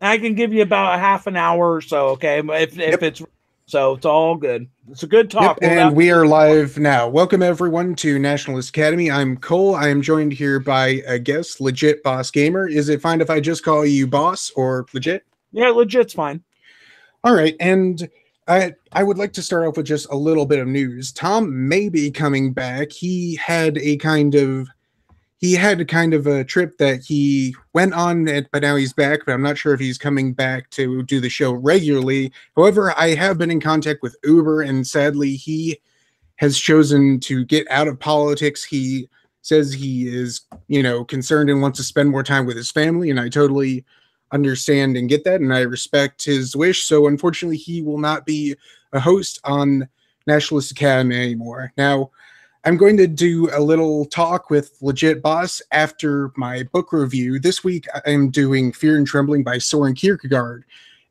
I can give you about a half an hour or so, okay? If Yep. it's so, it's all good. It's a good Yep. talk. We'll And have to we do are this more. live now. Welcome, everyone, to Nationalist Academy. I'm Cole. I am joined here by a guest, Legit Boss Gamer. Is it fine if I just call you Boss or Legit? Yeah, legit's fine. All right. And I would like to start off with just a little bit of news. Tom may be coming back. He had a kind of a trip that he went on, but now he's back. But I'm not sure if he's coming back to do the show regularly. However, I have been in contact with Uber, and sadly, he has chosen to get out of politics. He says he is, concerned and wants to spend more time with his family, and I totally understand and get that, and I respect his wish. So, unfortunately, he will not be a host on Nationalist Academy anymore. Now, I'm going to do a little talk with Legit Boss after my book review. This week, I'm doing Fear and Trembling by Soren Kierkegaard.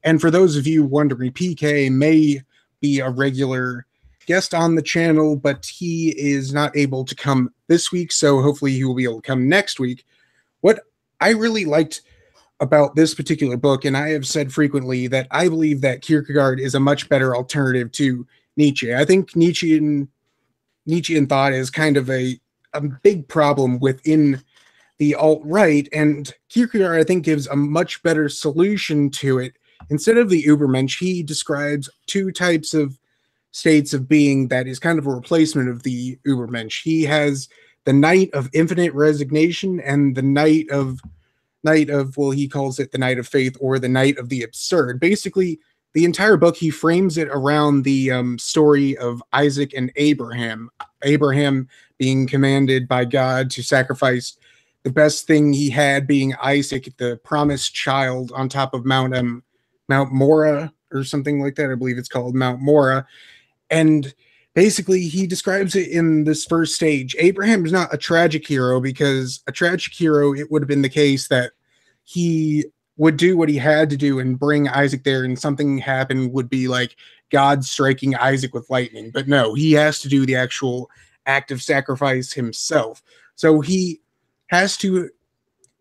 And for those of you wondering, PK may be a regular guest on the channel, but he is not able to come this week, so hopefully he will be able to come next week. What I really liked about this particular book, and I have said frequently that I believe that Kierkegaard is a much better alternative to Nietzsche. I think Nietzschean thought is kind of a big problem within the alt right, and Kierkegaard, I think, gives a much better solution to it. Instead of the Übermensch, he describes two types of states of being that is kind of a replacement of the Übermensch. He has the night of infinite resignation and the night of well, he calls it the night of faith or the night of the absurd. Basically, the entire book he frames it around the story of Isaac and Abraham. Abraham being commanded by God to sacrifice the best thing he had, being Isaac, the promised child, on top of Mount Moriah or something like that. I believe it's called Mount Moriah. And basically, he describes it in this first stage. Abraham is not a tragic hero, because a tragic hero, it would have been the case that he would do what he had to do and bring Isaac there, and something happened would be like God striking Isaac with lightning. But no, he has to do the actual act of sacrifice himself. So has to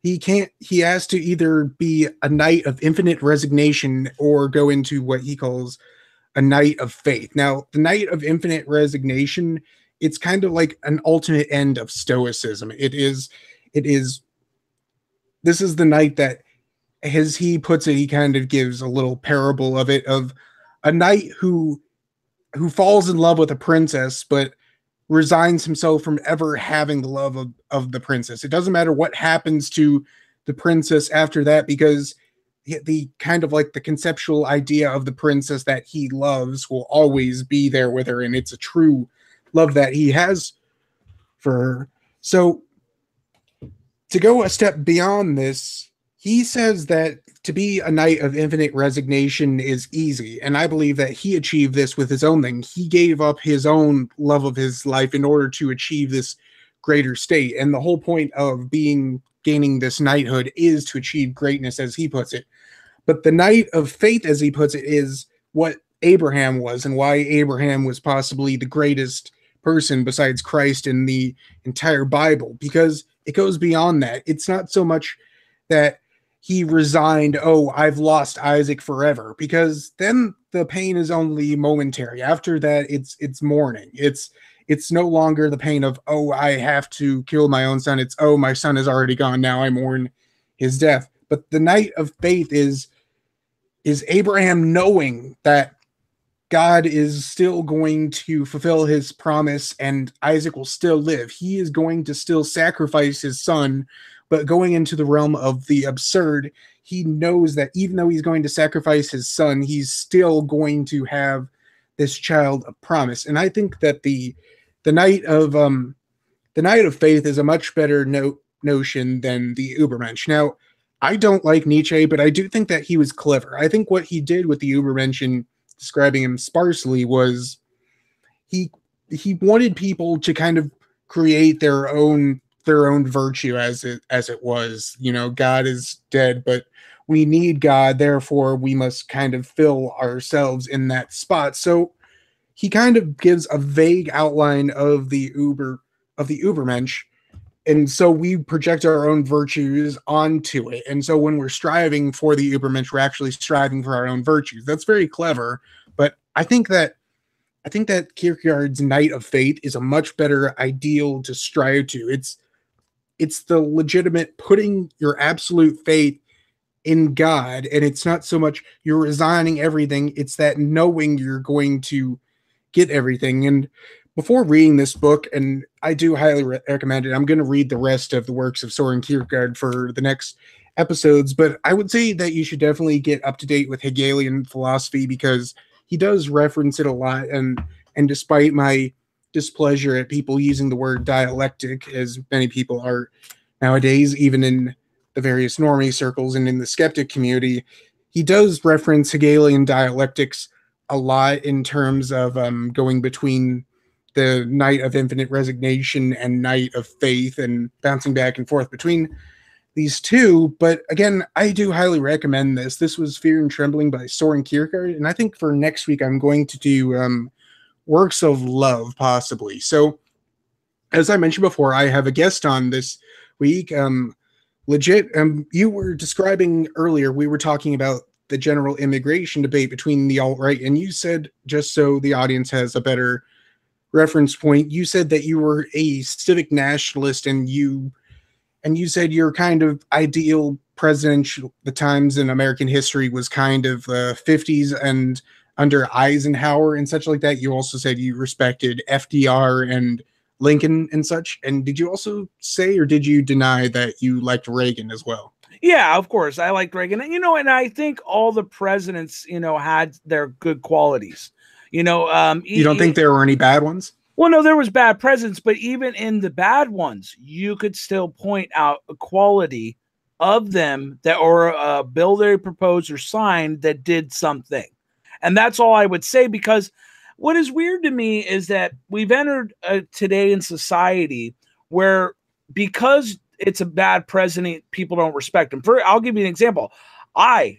he has to either be a knight of infinite resignation or go into what he calls a night of faith. Now, the night of infinite resignation, it's kind of like an ultimate end of stoicism. It is this is the night that, as he puts it, he kind of gives a little parable of it, of a knight who falls in love with a princess but resigns himself from ever having the love of the princess. It doesn't matter what happens to the princess after that, because the kind of like the conceptual idea of the princess that he loves will always be there with her, and it's a true love that he has for her. So, to go a step beyond this, he says that to be a knight of infinite resignation is easy, and I believe that he achieved this with his own thing. He gave up his own love of his life in order to achieve this greater state, and the whole point of gaining this knighthood is to achieve greatness, as he puts it. But the knight of faith, as he puts it, is what Abraham was, and why Abraham was possibly the greatest person besides Christ in the entire Bible, because it goes beyond that. It's not so much that he resigned, oh, I've lost Isaac forever, because then the pain is only momentary. After that, it's mourning. It's no longer the pain of, oh, I have to kill my own son. It's, oh, my son is already gone, now I mourn his death. But the night of faith is Abraham knowing that God is still going to fulfill his promise and Isaac will still live. He is going to still sacrifice his son, but going into the realm of the absurd, he knows that even though he's going to sacrifice his son, he's still going to have this child of promise. And I think that the night of the night of faith is a much better notion than the Übermensch. Now, I don't like Nietzsche, but I do think that he was clever. I think what he did with the Übermensch, in describing him sparsely, was he he wanted people to kind of create their own virtue, as it was. God is dead, but we need God, therefore we must kind of fill ourselves in that spot. So he kind of gives a vague outline of the Übermensch, And so we project our own virtues onto it. And so when we're striving for the Übermensch, we're actually striving for our own virtues. That's very clever. But I think that Kierkegaard's Night of Fate is a much better ideal to strive to. It's the legitimate putting your absolute faith in God, and it's not so much you're resigning everything, it's that knowing you're going to get everything. And before reading this book, and I do highly recommend it, I'm going to read the rest of the works of Soren Kierkegaard for the next episodes, but I would say that you should definitely get up to date with Hegelian philosophy because he does reference it a lot. And despite my displeasure at people using the word dialectic, as many people are nowadays, even in the various normie circles and in the skeptic community, he does reference Hegelian dialectics a lot in terms of going between the night of infinite resignation and night of faith and bouncing back and forth between these two. But again, I do highly recommend this. This was Fear and Trembling by Soren Kierkegaard. And I think for next week, I'm going to do works of love, possibly. So, as I mentioned before, I have a guest on this week. Legit, you were describing earlier, we were talking about the general immigration debate between the alt-right, and you said, just so the audience has a better reference point, you said that you were a civic nationalist, and you said your kind of ideal presidential, the times in American history was kind of the 50s and under Eisenhower and such like that. You also said you respected FDR and Lincoln and such. And did you also say, or did you deny that you liked Reagan as well? Yeah, of course. I liked Reagan. And I think all the presidents, had their good qualities. You don't think there were any bad ones? Well, no, there was bad presidents, but even in the bad ones, you could still point out a quality of them that, or a bill they proposed or signed that did something. And that's all I would say, because what is weird to me is that we've entered today in society where, because it's a bad president, people don't respect him. I'll give you an example. I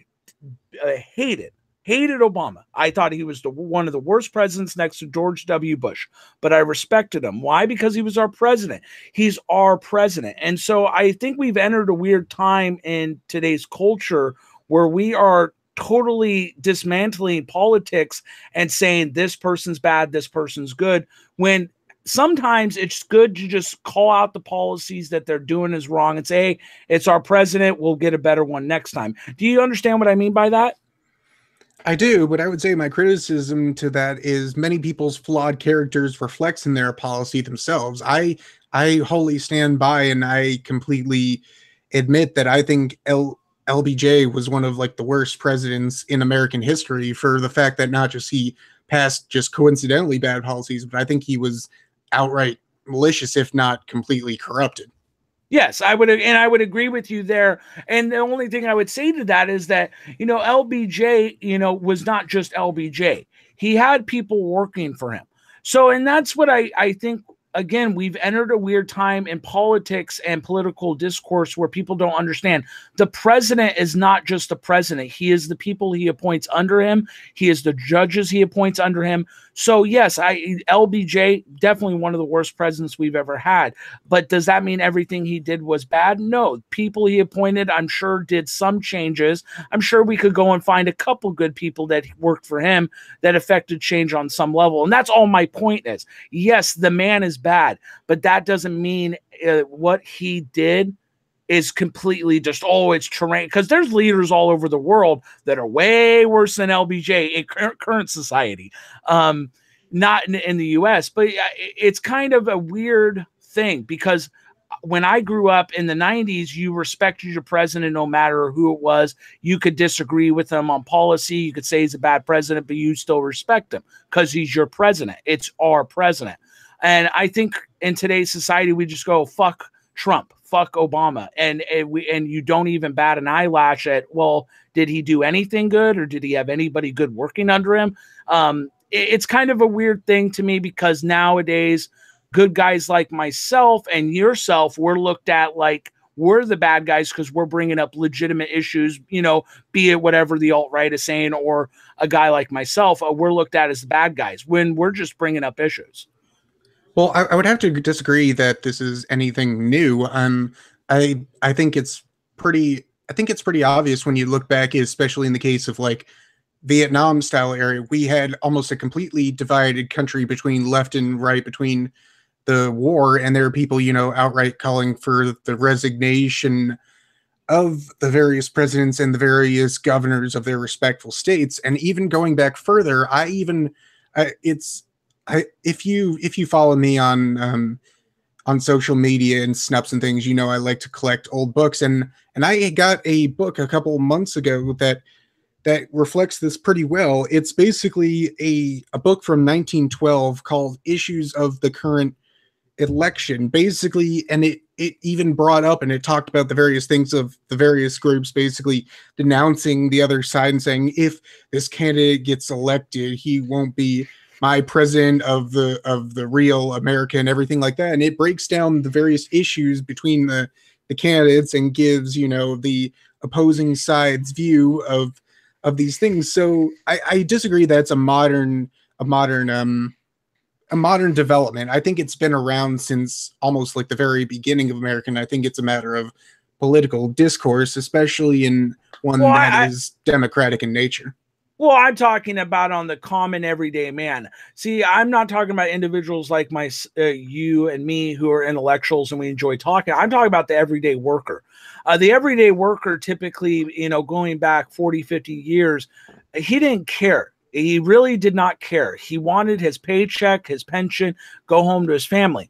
hated Obama. I thought he was one of the worst presidents next to George W. Bush, but I respected him. Why? Because he was our president. He's our president. And so I think we've entered a weird time in today's culture where we are totally dismantling politics and saying this person's bad, this person's good, when sometimes it's good to just call out the policies that they're doing is wrong and say, hey, it's our president, we'll get a better one next time. Do you understand what I mean by that? I do, but I would say my criticism to that is many people's flawed characters reflects in their policy themselves. I wholly stand by, and I completely admit that I think LBJ was one of like the worst presidents in American history, for the fact that not just he passed just coincidentally bad policies, but I think he was outright malicious, if not completely corrupted. Yes, I would agree with you there. And the only thing I would say to that is that, LBJ, was not just LBJ. He had people working for him. So, and that's what I think, again, we've entered a weird time in politics and political discourse where people don't understand. The president is not just the president. He is the people he appoints under him. He is the judges he appoints under him. So yes, LBJ, definitely one of the worst presidents we've ever had. But does that mean everything he did was bad? No. People he appointed, I'm sure, did some changes. I'm sure we could go and find a couple good people that worked for him that affected change on some level. And that's all my point is. Yes, the man is bad, but that doesn't mean what he did is completely just, it's terrain. Because there's leaders all over the world that are way worse than LBJ in current society. Not in the US, but it's kind of a weird thing, because when I grew up in the 90s, you respected your president no matter who it was. You could disagree with him on policy. You could say he's a bad president, but you still respect him because he's your president. It's our president. And I think in today's society, we just go, fuck Trump, fuck Obama. And you don't even bat an eyelash at, well, did he do anything good, or did he have anybody good working under him? It's kind of a weird thing to me, because nowadays good guys like myself and yourself, we're looked at like we're the bad guys because we're bringing up legitimate issues, be it whatever the alt-right is saying, or a guy like myself, we're looked at as the bad guys when we're just bringing up issues. Well, I would have to disagree that this is anything new. I think it's pretty obvious when you look back, especially in the case of like Vietnam style area. We had almost a completely divided country between left and right between the war, and there are people, outright calling for the resignation of the various presidents and the various governors of their respectful states. And even going back further, it's if you follow me on social media and snaps and things, I like to collect old books, and I got a book a couple months ago that reflects this pretty well. It's basically a book from 1912 called Issues of the Current Election, basically, and it even brought up and it talked about the various things of the various groups basically denouncing the other side and saying, if this candidate gets elected, he won't be my president of the real America and everything like that. And it breaks down the various issues between the candidates and gives, the opposing side's view of these things. So I disagree that it's a modern development. I think it's been around since almost like the very beginning of America. And I think it's a matter of political discourse, especially in one Well, that is democratic in nature. Well, I'm talking about on the common everyday man. See, I'm not talking about individuals like you and me who are intellectuals and we enjoy talking. I'm talking about the everyday worker. The everyday worker typically, going back 40, 50 years, he didn't care. He really did not care. He wanted his paycheck, his pension, go home to his family.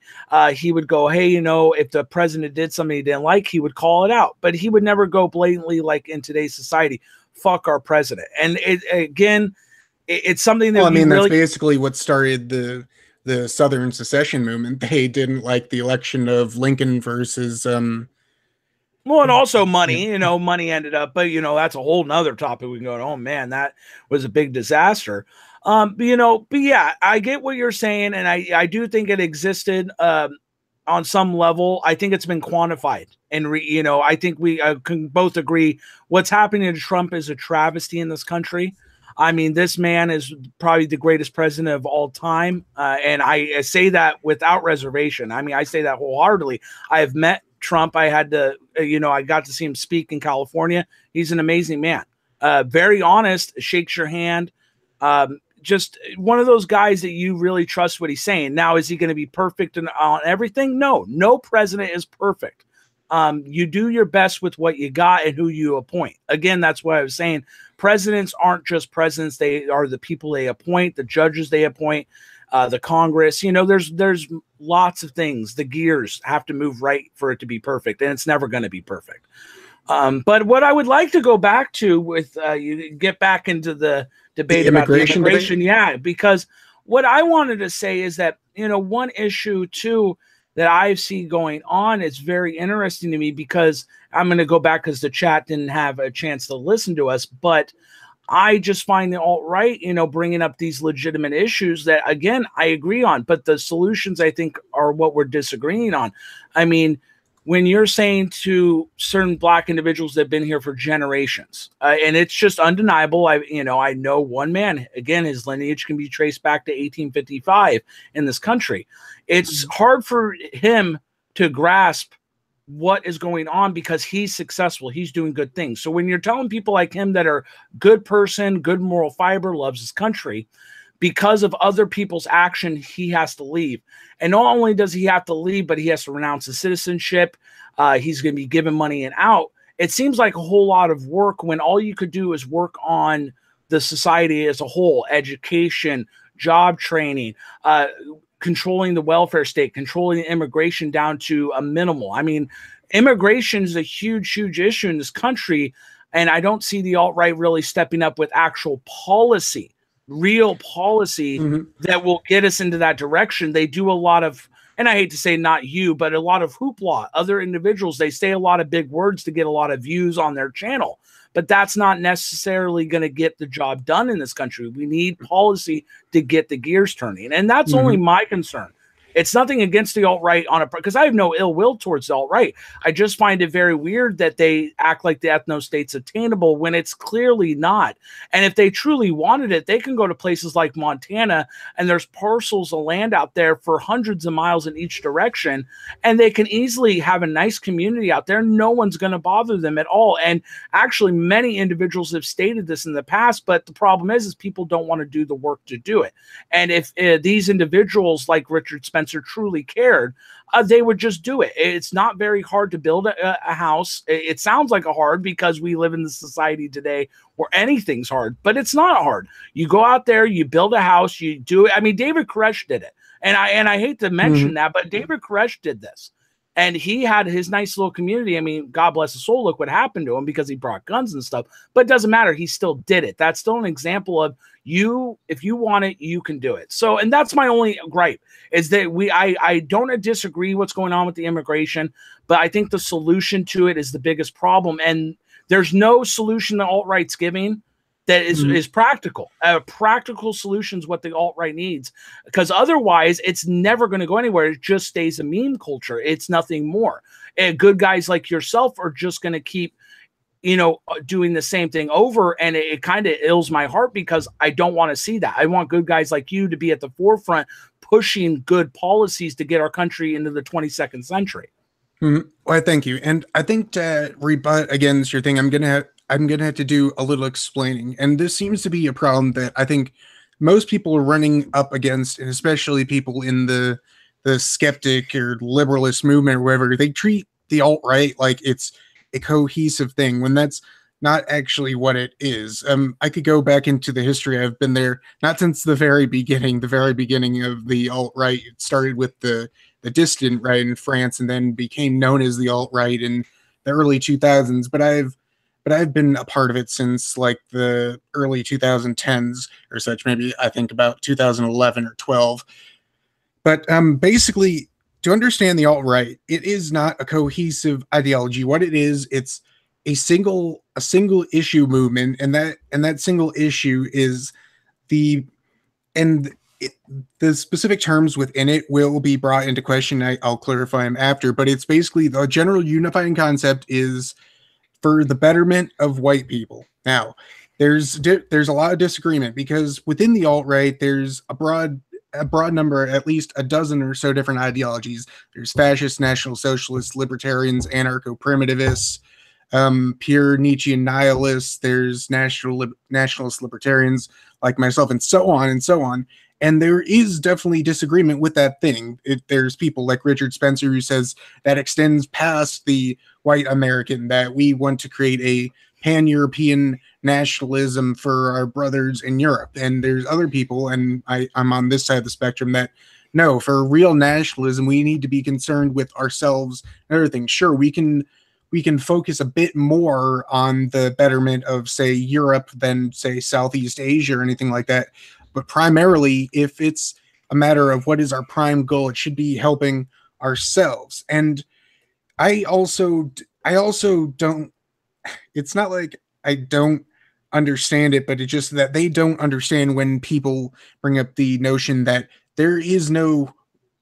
He would go, hey, if the president did something he didn't like, he would call it out. But he would never go blatantly like in today's society, fuck our president. And it's something that that's basically what started the Southern secession movement. They didn't like the election of Lincoln versus well, and also money, money ended up, but that's a whole nother topic. We can go, oh man, that was a big disaster. But yeah, I get what you're saying, and I do think it existed on some level. I think it's been quantified, and I think we can both agree what's happening to Trump is a travesty in this country. I mean, this man is probably the greatest president of all time, and I say that without reservation. I mean, I say that wholeheartedly. I have met Trump. I had to, I got to see him speak in California. He's an amazing man. Very honest, shakes your hand. Just one of those guys that you really trust what he's saying. Now, is he going to be perfect on everything? No president is perfect. You do your best with what you got and who you appoint. Again, that's what I was saying. Presidents aren't just presidents. They are the people they appoint, the judges they appoint, the Congress. There's lots of things. The gears have to move right for it to be perfect, and it's never going to be perfect. But what I would like to go back to with you get back into the debate about the immigration, yeah, because what I wanted to say is that one issue too that I see going on is very interesting to me, because I'm going to go back because the chat didn't have a chance to listen to us, but I just find the alt-right, bringing up these legitimate issues that, again, I agree on, but the solutions, I think, are what we're disagreeing on. I mean, when you're saying to certain Black individuals that have been here for generations, and it's just undeniable. I know one man, again, his lineage can be traced back to 1855 in this country. It's hard for him to grasp what is going on because he's successful. He's doing good things. So when you're telling people like him that are good person, good moral fiber, loves his country, because of other people's action, he has to leave. And not only does he have to leave, but he has to renounce his citizenship. He's going to be given money and out. It seems like a whole lot of work when all you could do is work on the society as a whole, education, job training, controlling the welfare state, controlling immigration down to a minimal. I mean, immigration is a huge, huge issue in this country. And I don't see the alt-right really stepping up with actual policy, real policy that will get us into that direction. They do a lot of, and I hate to say not you, but a lot of hoopla. Other individuals, they say a lot of big words to get a lot of views on their channel, but that's not necessarily going to get the job done in this country. We need policy to get the gears turning. And that's only my concern. It's nothing against the alt right on a because I have no ill will towards the alt right. I just find it very weird that they act like the ethno state's attainable when it's clearly not. And if they truly wanted it, they can go to places like Montana, and there's parcels of land out there for hundreds of miles in each direction, and they can easily have a nice community out there. No one's going to bother them at all. And actually, many individuals have stated this in the past, but the problem is people don't want to do the work to do it. And if these individuals like Richard Spencer truly cared, they would just do it. It's not very hard to build a house. It sounds like a hard because we live in the society today where anything's hard, but it's not hard. You go out there, you build a house, you do it. I mean, David Koresh did it. And I hate to mention that, but David Koresh did this. And he had his nice little community. I mean, God bless his soul. Look what happened to him because he brought guns and stuff. But it doesn't matter. He still did it. That's still an example of you. If you want it, you can do it. So, and that's my only gripe is that I don't disagree what's going on with the immigration, but I think the solution to it is the biggest problem. And there's no solution that alt-right's giving that is practical. Practical solutions what the alt-right needs, because otherwise it's never going to go anywhere. It just stays a meme culture. It's nothing more. And good guys like yourself are just going to keep, doing the same thing over, and it kind of ills my heart because I don't want to see that. I want good guys like you to be at the forefront pushing good policies to get our country into the 22nd century. Well, thank you. And I think to rebut against your thing, I'm gonna have to do a little explaining. And this seems to be a problem that I think most people are running up against, and especially people in the skeptic or liberalist movement or whatever. They treat the alt-right like it's a cohesive thing when that's not actually what it is. I could go back into the history. I've been there not since the very beginning of the alt-right. It started with the dissident right in France and then became known as the alt-right in the early 2000s. But I've been a part of it since like the early 2010s or such, maybe I think about 2011 or 12. But basically, to understand the alt-right, it is not a cohesive ideology. What it is, it's a single issue movement, and that single issue is the specific terms within it will be brought into question. I'll clarify them after, but it's basically the general unifying concept is for the betterment of white people. Now, there's a lot of disagreement because within the alt-right, there's a broad number, at least a dozen or so different ideologies. There's fascists, national socialists, libertarians, anarcho-primitivists, pure Nietzschean nihilists. There's nationalist libertarians like myself, and so on and so on. And there is definitely disagreement with that thing. There's people like Richard Spencer who says that extends past the white American, that we want to create a pan-European nationalism for our brothers in Europe. And there's other people, and I'm on this side of the spectrum, that no, for real nationalism, we need to be concerned with ourselves and everything. Sure, we can focus a bit more on the betterment of, say, Europe than, say, Southeast Asia or anything like that. But primarily, if it's a matter of what is our prime goal, it should be helping ourselves. And I also don't, it's not like I don't understand it, but it's just that they don't understand when people bring up the notion that there is no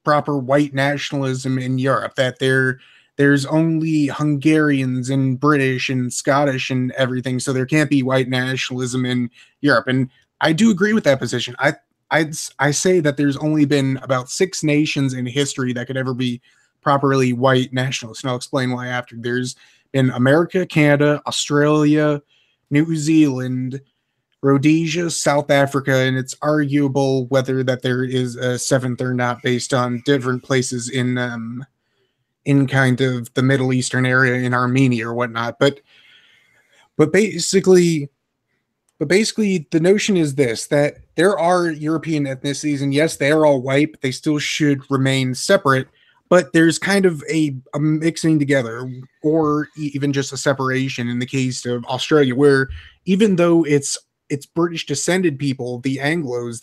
proper white nationalism in Europe, that there's only Hungarians and British and Scottish and everything, so there can't be white nationalism in Europe. And I do agree with that position. I say that there's only been about 6 nations in history that could ever be properly white nationalists, and I'll explain why after. There's been America, Canada, Australia, New Zealand, Rhodesia, South Africa, and it's arguable whether that there is a 7th or not based on different places in kind of the Middle Eastern area, in Armenia or whatnot. But basically the notion is this, that there are European ethnicities, and yes, they are all white, but they still should remain separate. But there's kind of a mixing together, or even just a separation in the case of Australia, where even though it's British descended people, the Anglos,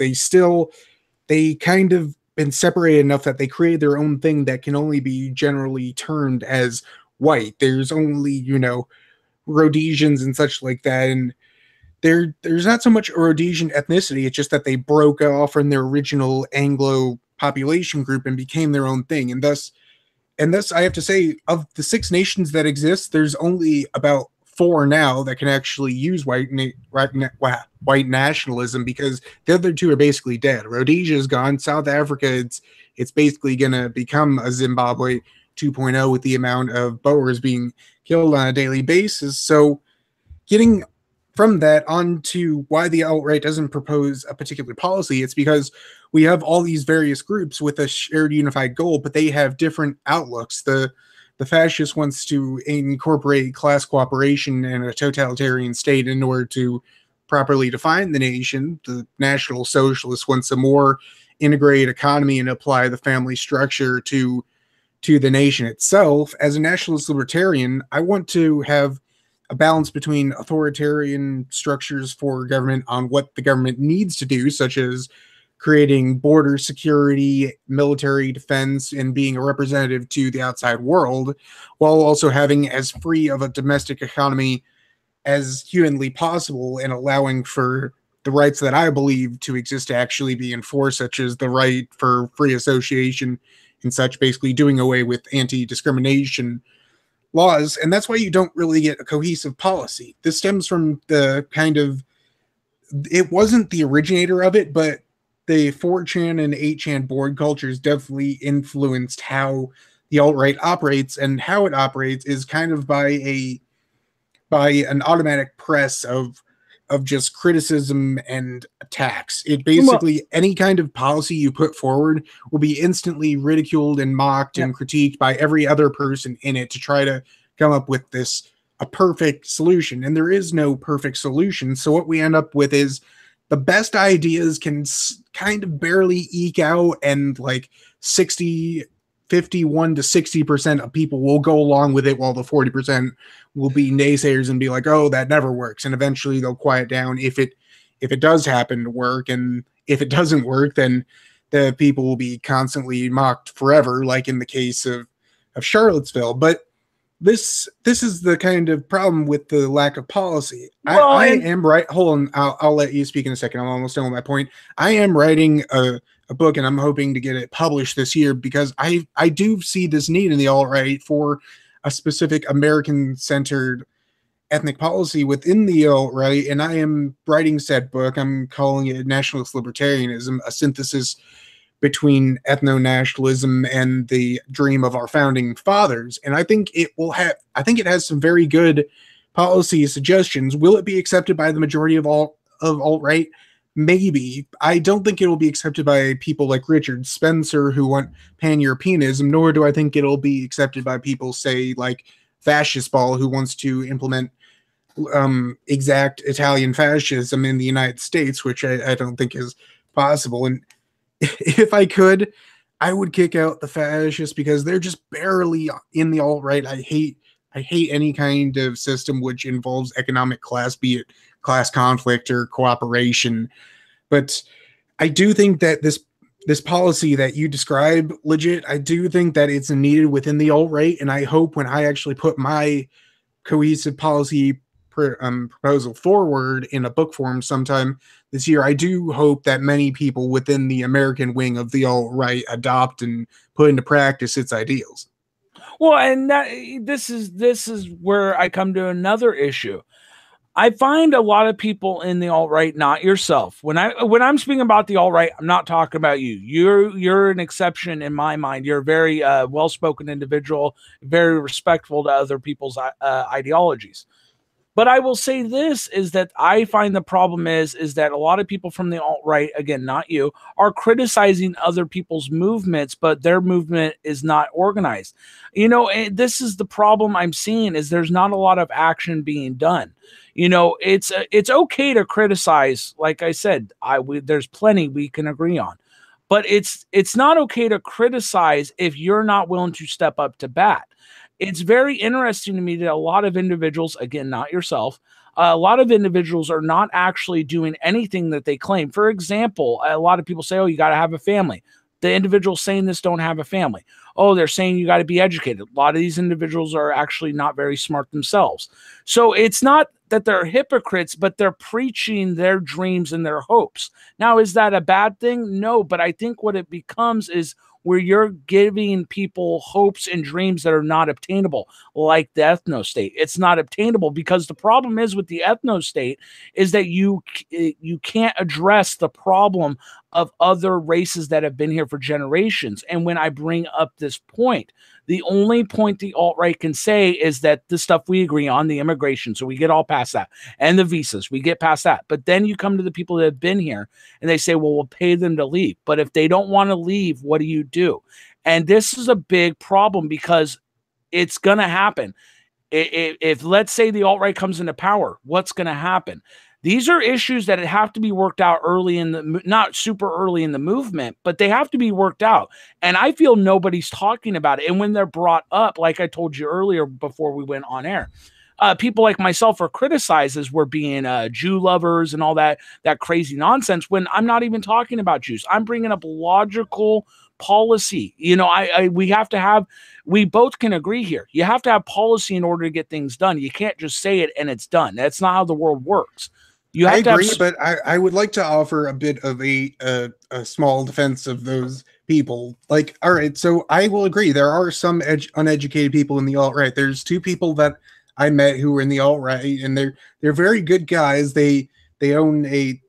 they kind of been separated enough that they created their own thing that can only be generally termed as white. There's only, Rhodesians and such like that, and there's not so much a Rhodesian ethnicity. It's just that they broke off from their original Anglo population group and became their own thing. And thus I have to say, of the 6 nations that exist, there's only about 4 now that can actually use white nationalism, because the other 2 are basically dead. Rhodesia is gone. South Africa, it's basically going to become a Zimbabwe 2.0 with the amount of Boers being killed on a daily basis. So getting from that on to why the alt-right doesn't propose a particular policy, it's because we have all these various groups with a shared unified goal, but they have different outlooks. The fascist wants to incorporate class cooperation and a totalitarian state in order to properly define the nation. The National Socialist wants a more integrated economy and apply the family structure to the nation itself. As a nationalist libertarian, I want to have a balance between authoritarian structures for government on what the government needs to do, such as creating border security, military defense, and being a representative to the outside world, while also having as free of a domestic economy as humanly possible and allowing for the rights that I believe to exist to actually be enforced, such as the right for free association and such, basically doing away with anti-discrimination laws. And that's why you don't really get a cohesive policy. This stems from the kind of, it wasn't the originator of it, but the 4chan and 8chan board cultures definitely influenced how the alt-right operates, and how it operates is kind of by an automatic press of just criticism and attacks. It basically, any kind of policy you put forward will be instantly ridiculed and mocked and critiqued by every other person in it to try to come up with a perfect solution. And there is no perfect solution. So what we end up with is the best ideas can kind of barely eke out, and like 51 to 60% of people will go along with it, while the 40% will be naysayers and be like, oh, that never works. And eventually they'll quiet down if it does happen to work. And if it doesn't work, then the people will be constantly mocked forever, like in the case of Charlottesville. But this is the kind of problem with the lack of policy. Well, I am right. Hold on. I'll let you speak in a second. I'm almost done with my point. I am writing a book, and I'm hoping to get it published this year, because I do see this need in the alt-right for a specific American-centered ethnic policy within the alt-right, and I am writing said book. I'm calling it Nationalist Libertarianism, a synthesis between ethno-nationalism and the dream of our founding fathers. And I think it has some very good policy suggestions. Will it be accepted by the majority of alt-right? Maybe. I don't think it will be accepted by people like Richard Spencer who want pan-Europeanism, nor do I think it'll be accepted by people, say, like Fascist Ball, who wants to implement exact Italian fascism in the United States, which I don't think is possible. And if I could, I would kick out the fascists, because they're just barely in the alt-right. I hate any kind of system which involves economic class, be it class conflict or cooperation. But I do think that this policy that you describe, legit, I do think that it's needed within the alt-right, and I hope when I actually put my cohesive policy proposal forward in a book form sometime this year, I do hope that many people within the American wing of the alt-right adopt and put into practice its ideals. Well, and this is where I come to another issue. I find a lot of people in the alt-right, not yourself. When I'm speaking about the alt-right, I'm not talking about you. You're an exception in my mind. You're a very well-spoken individual, very respectful to other people's ideologies. But I will say this, is that I find the problem is that a lot of people from the alt-right, again, not you, are criticizing other people's movements, but their movement is not organized. You know, and this is the problem I'm seeing, is there's not a lot of action being done. You know, it's okay to criticize. Like I said, there's plenty we can agree on. But it's not okay to criticize if you're not willing to step up to bat. It's very interesting to me that a lot of individuals, again, not yourself, a lot of individuals are not actually doing anything that they claim. For example, a lot of people say, oh, you got to have a family. The individuals saying this don't have a family. Oh, they're saying you got to be educated. A lot of these individuals are actually not very smart themselves. So it's not that they're hypocrites, but they're preaching their dreams and their hopes. Now, is that a bad thing? No, but I think what it becomes is where you're giving people hopes and dreams that are not obtainable, like the ethno state. It's not obtainable because the problem is with the ethno state is that you can't address the problem of other races that have been here for generations. And when I bring up this point, the only point the alt-right can say is that the stuff we agree on, the immigration, so we get all past that, and the visas, we get past that. But then you come to the people that have been here and they say, well, we'll pay them to leave. But if they don't want to leave, what do you do? And this is a big problem because it's going to happen. If let's say the alt-right comes into power, what's going to happen? These are issues that have to be worked out early in the, not super early in the movement, but they have to be worked out. And I feel nobody's talking about it. And when they're brought up, like I told you earlier before we went on air, people like myself are criticized as we're being Jew lovers and all that crazy nonsense when I'm not even talking about Jews. I'm bringing up logical policy. You know, we both can agree here. You have to have policy in order to get things done. You can't just say it and it's done. That's not how the world works. You have I agree, to but I would like to offer a bit of a small defense of those people. Like, all right, so I will agree. There are some uneducated people in the alt-right. There's two people that I met who were in the alt-right, and they're very good guys. They own a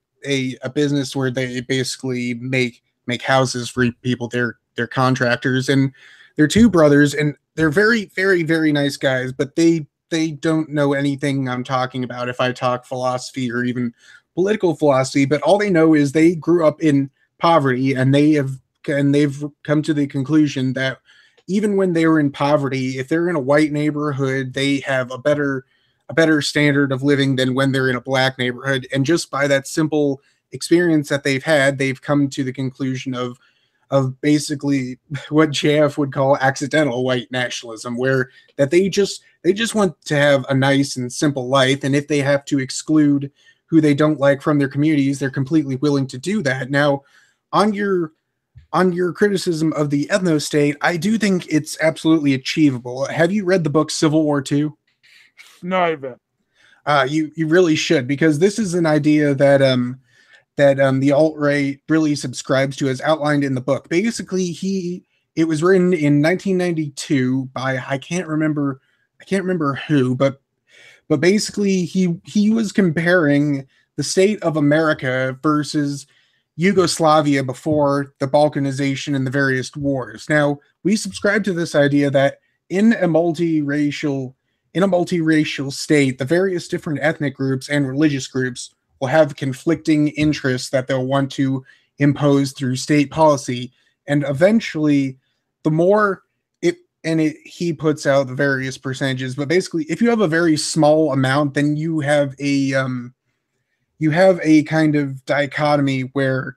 business where they basically make houses for people. They're contractors, and they're two brothers, and they're very, very, very nice guys, but they don't know anything I'm talking about if I talk philosophy or even political philosophy, but all they know is they grew up in poverty, and they've come to the conclusion that even when they were in poverty, if they're in a white neighborhood, they have a better standard of living than when they're in a black neighborhood. And just by that simple experience that they've had, they've come to the conclusion of basically what JF would call accidental white nationalism, where that they just want to have a nice and simple life, and if they have to exclude who they don't like from their communities, they're completely willing to do that. Now, on your criticism of the ethno state, I do think it's absolutely achievable. Have you read the book Civil War II? No, I haven't. You really should, because this is an idea that the alt-right really subscribes to, as outlined in the book. Basically, it was written in 1992 by I can't remember who, but basically he was comparing the state of America versus Yugoslavia before the Balkanization and the various wars. Now, we subscribe to this idea that in a multiracial state, the various different ethnic groups and religious groups will have conflicting interests that they'll want to impose through state policy. And eventually, the more he puts out the various percentages, but basically, if you have a very small amount, then you have a kind of dichotomy where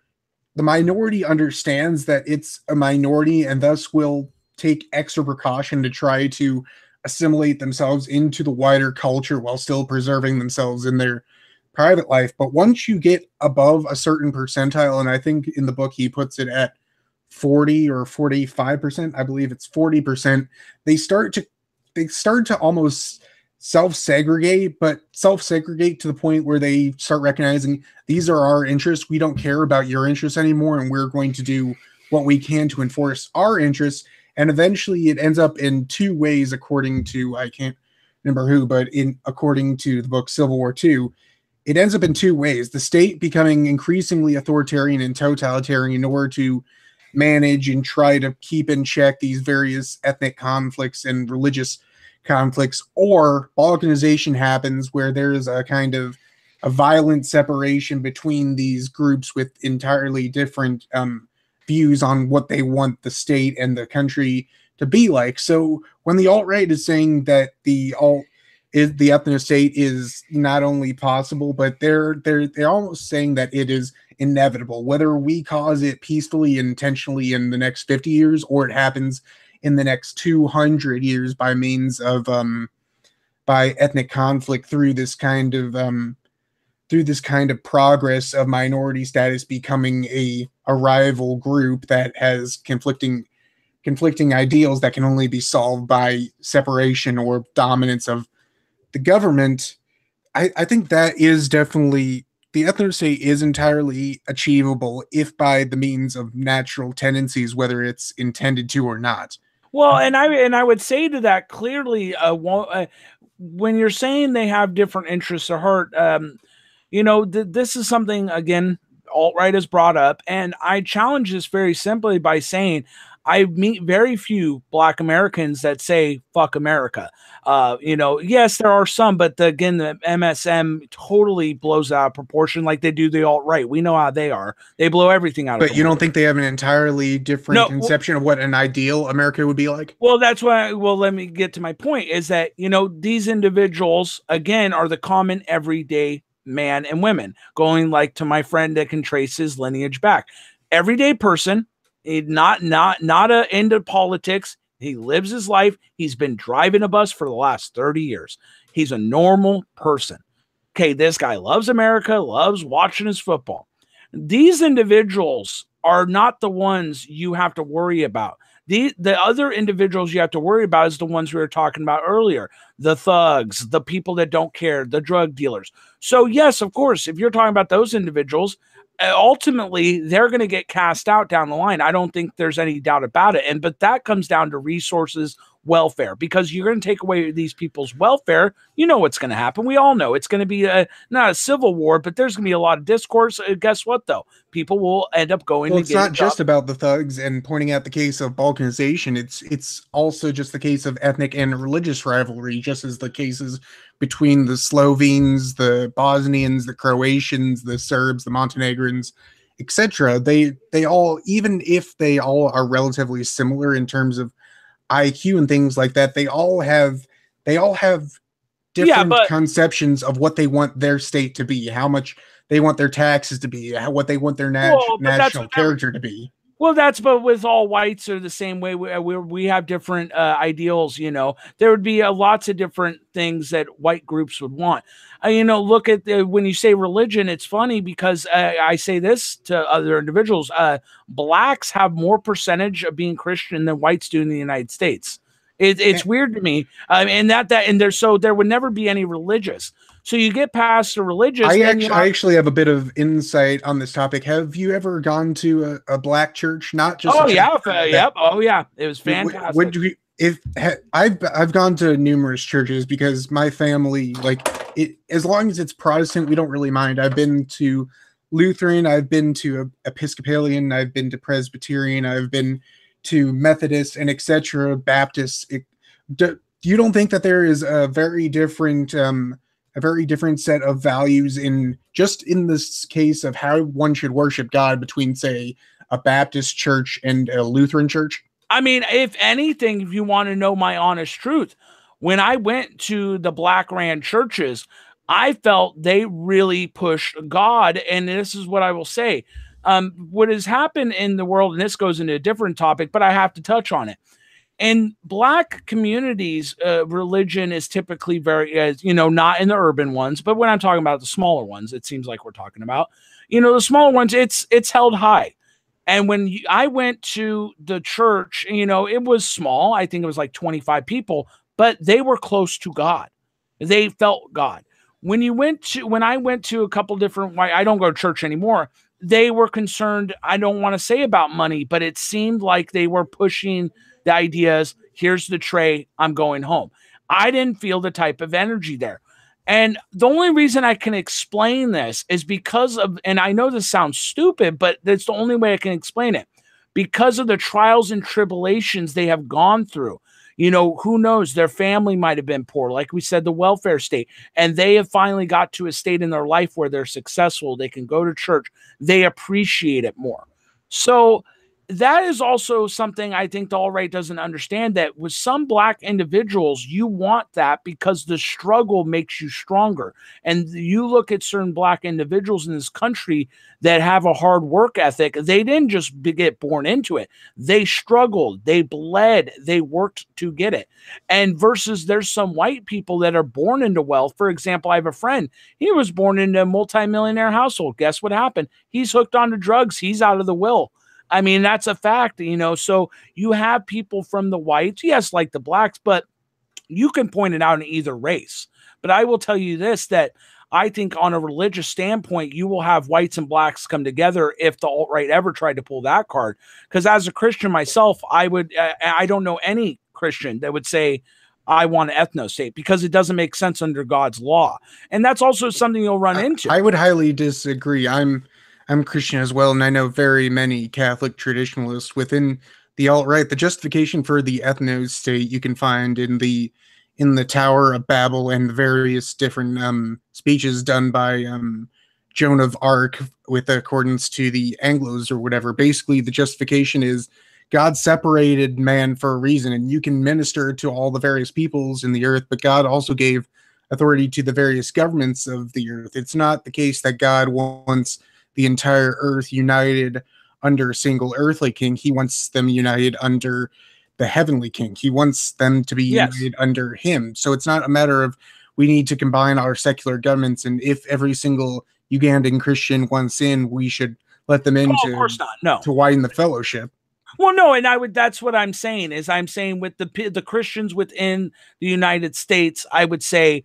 the minority understands that it's a minority and thus will take extra precaution to try to assimilate themselves into the wider culture while still preserving themselves in their private life. But once you get above a certain percentile, and I think in the book he puts it at 40 or 45%, I believe it's 40%, they start to almost self-segregate to the point where they start recognizing these are our interests. We don't care about your interests anymore, and we're going to do what we can to enforce our interests. And eventually it ends up in two ways, according to, I can't remember who, but according to the book Civil War II, it ends up in two ways: the state becoming increasingly authoritarian and totalitarian in order to manage and try to keep in check these various ethnic conflicts and religious conflicts, or balkanization happens where there is a kind of a violent separation between these groups with entirely different views on what they want the state and the country to be like. So when the alt-right is saying that the ethno state is not only possible, but they're almost saying that it is inevitable, whether we cause it peacefully and intentionally in the next 50 years or it happens in the next 200 years by means of by ethnic conflict through this kind of progress of minority status becoming a rival group that has conflicting ideals that can only be solved by separation or dominance of the government. I think that is definitely the ethno state is entirely achievable if by the means of natural tendencies, whether it's intended to or not. Well, and I would say to that clearly, when you're saying they have different interests or heart, this is something again alt right has brought up, and I challenge this very simply by saying I meet very few Black Americans that say "fuck America." Yes, there are some, but again, the MSM totally blows out of proportion, like they do the alt right. We know how they are; they blow everything out of But you don't proportion. think they have an entirely different No, conception of what an ideal America would be like? well, that's why. Well, let me get to my point. Is that these individuals again are the common everyday man and women, going like to my friend that can trace his lineage back. Everyday person, not a into politics. He lives his life. He's been driving a bus for the last 30 years. He's a normal person. Okay, this guy loves America, loves watching his football. These individuals are not the ones you have to worry about. The other individuals you have to worry about is the ones we were talking about earlier, the thugs, the people that don't care, the drug dealers. So yes, of course, if you're talking about those individuals, ultimately they're going to get cast out down the line. I don't think there's any doubt about it. But that comes down to resources, welfare, because you're going to take away these people's welfare. You know what's going to happen. We all know it's going to be not a civil war, but there's going to be a lot of discourse. Guess what, though? People will end up going Well, to it's get a not job. just about the thugs and pointing out the case of balkanization. It's also just the case of ethnic and religious rivalry, just as the cases between the Slovenes, the Bosnians, the Croatians, the Serbs, the Montenegrins, etc. They all, even if they all are relatively similar in terms of IQ and things like that, they all have Yeah, different but conceptions of what they want their state to be, how much they want their taxes to be, what they want their but that's national with every. character to be. Well, that's but with all whites are the same way. We have different ideals. There would be lots of different things that white groups would want. Look at when you say religion. It's funny because I say this to other individuals. Blacks have more percentage of being Christian than whites do in the United States. It's weird to me, and there would never be any religious. So you get past the religious, then you I have. actually have a bit of insight on this topic. Have you ever gone to a black church? Not just a Oh church yeah, that yep. Oh yeah, it was would fantastic. you if I've gone to numerous churches because my family, like, it, as long as it's Protestant, we don't really mind. I've been to Lutheran, I've been to Episcopalian, I've been to Presbyterian, I've been to Methodist and etc. Baptist. You don't think that there is a very different set of values in just in this case of how one should worship God between, say, a Baptist church and a Lutheran church? I mean, if anything, if you want to know my honest truth, when I went to the Black ran churches, I felt they really pushed God. And this is what I will say. What has happened in the world, and this goes into a different topic, but I have to touch on it. In Black communities, religion is typically very, not in the urban ones, but when I'm talking about the smaller ones, it seems like we're talking about, the smaller ones, it's held high. And when I went to the church, it was small. I think it was like 25 people, but they were close to God. They felt God. When I went to a couple different, I don't go to church anymore. They were concerned. I don't want to say about money, but it seemed like they were pushing the ideas. Here's the tray. I'm going home. I didn't feel the type of energy there. And the only reason I can explain this is because of, and I know this sounds stupid, but that's the only way I can explain it. Because of the trials and tribulations they have gone through. Who knows? Their family might have been poor, like we said, the welfare state, and they have finally got to a state in their life where they're successful. They can go to church. They appreciate it more. So that is also something I think the alt right doesn't understand, that with some Black individuals, you want that because the struggle makes you stronger. And you look at certain Black individuals in this country that have a hard work ethic. They didn't just get born into it. They struggled, they bled, they worked to get it. And versus there's some white people that are born into wealth. For example, I have a friend. He was born into a multimillionaire household. Guess what happened? He's hooked onto drugs. He's out of the will. I mean, that's a fact, So you have people from the whites, yes, like the Blacks, but you can point it out in either race. But I will tell you this, that I think on a religious standpoint, you will have whites and blacks come together if the alt-right ever tried to pull that card. Because as a Christian myself, I don't know any Christian that would say, I want an ethno state, because it doesn't make sense under God's law. And that's also something you'll run into. I would highly disagree. I'm Christian as well, and I know very many Catholic traditionalists within the alt-right. The justification for the ethno state you can find in the Tower of Babel and the various different speeches done by Joan of Arc with accordance to the Anglos or whatever. Basically, the justification is God separated man for a reason, and you can minister to all the various peoples in the earth, but God also gave authority to the various governments of the earth. It's not the case that God wants the entire earth united under a single earthly king. He wants them united under the heavenly king. He wants them to be united under him. So it's not a matter of we need to combine our secular governments, and if every single Ugandan Christian wants in, we should let them in of course not. No. to widen the fellowship. Well, no, and that's what I'm saying, is I'm saying with the Christians within the United States, I would say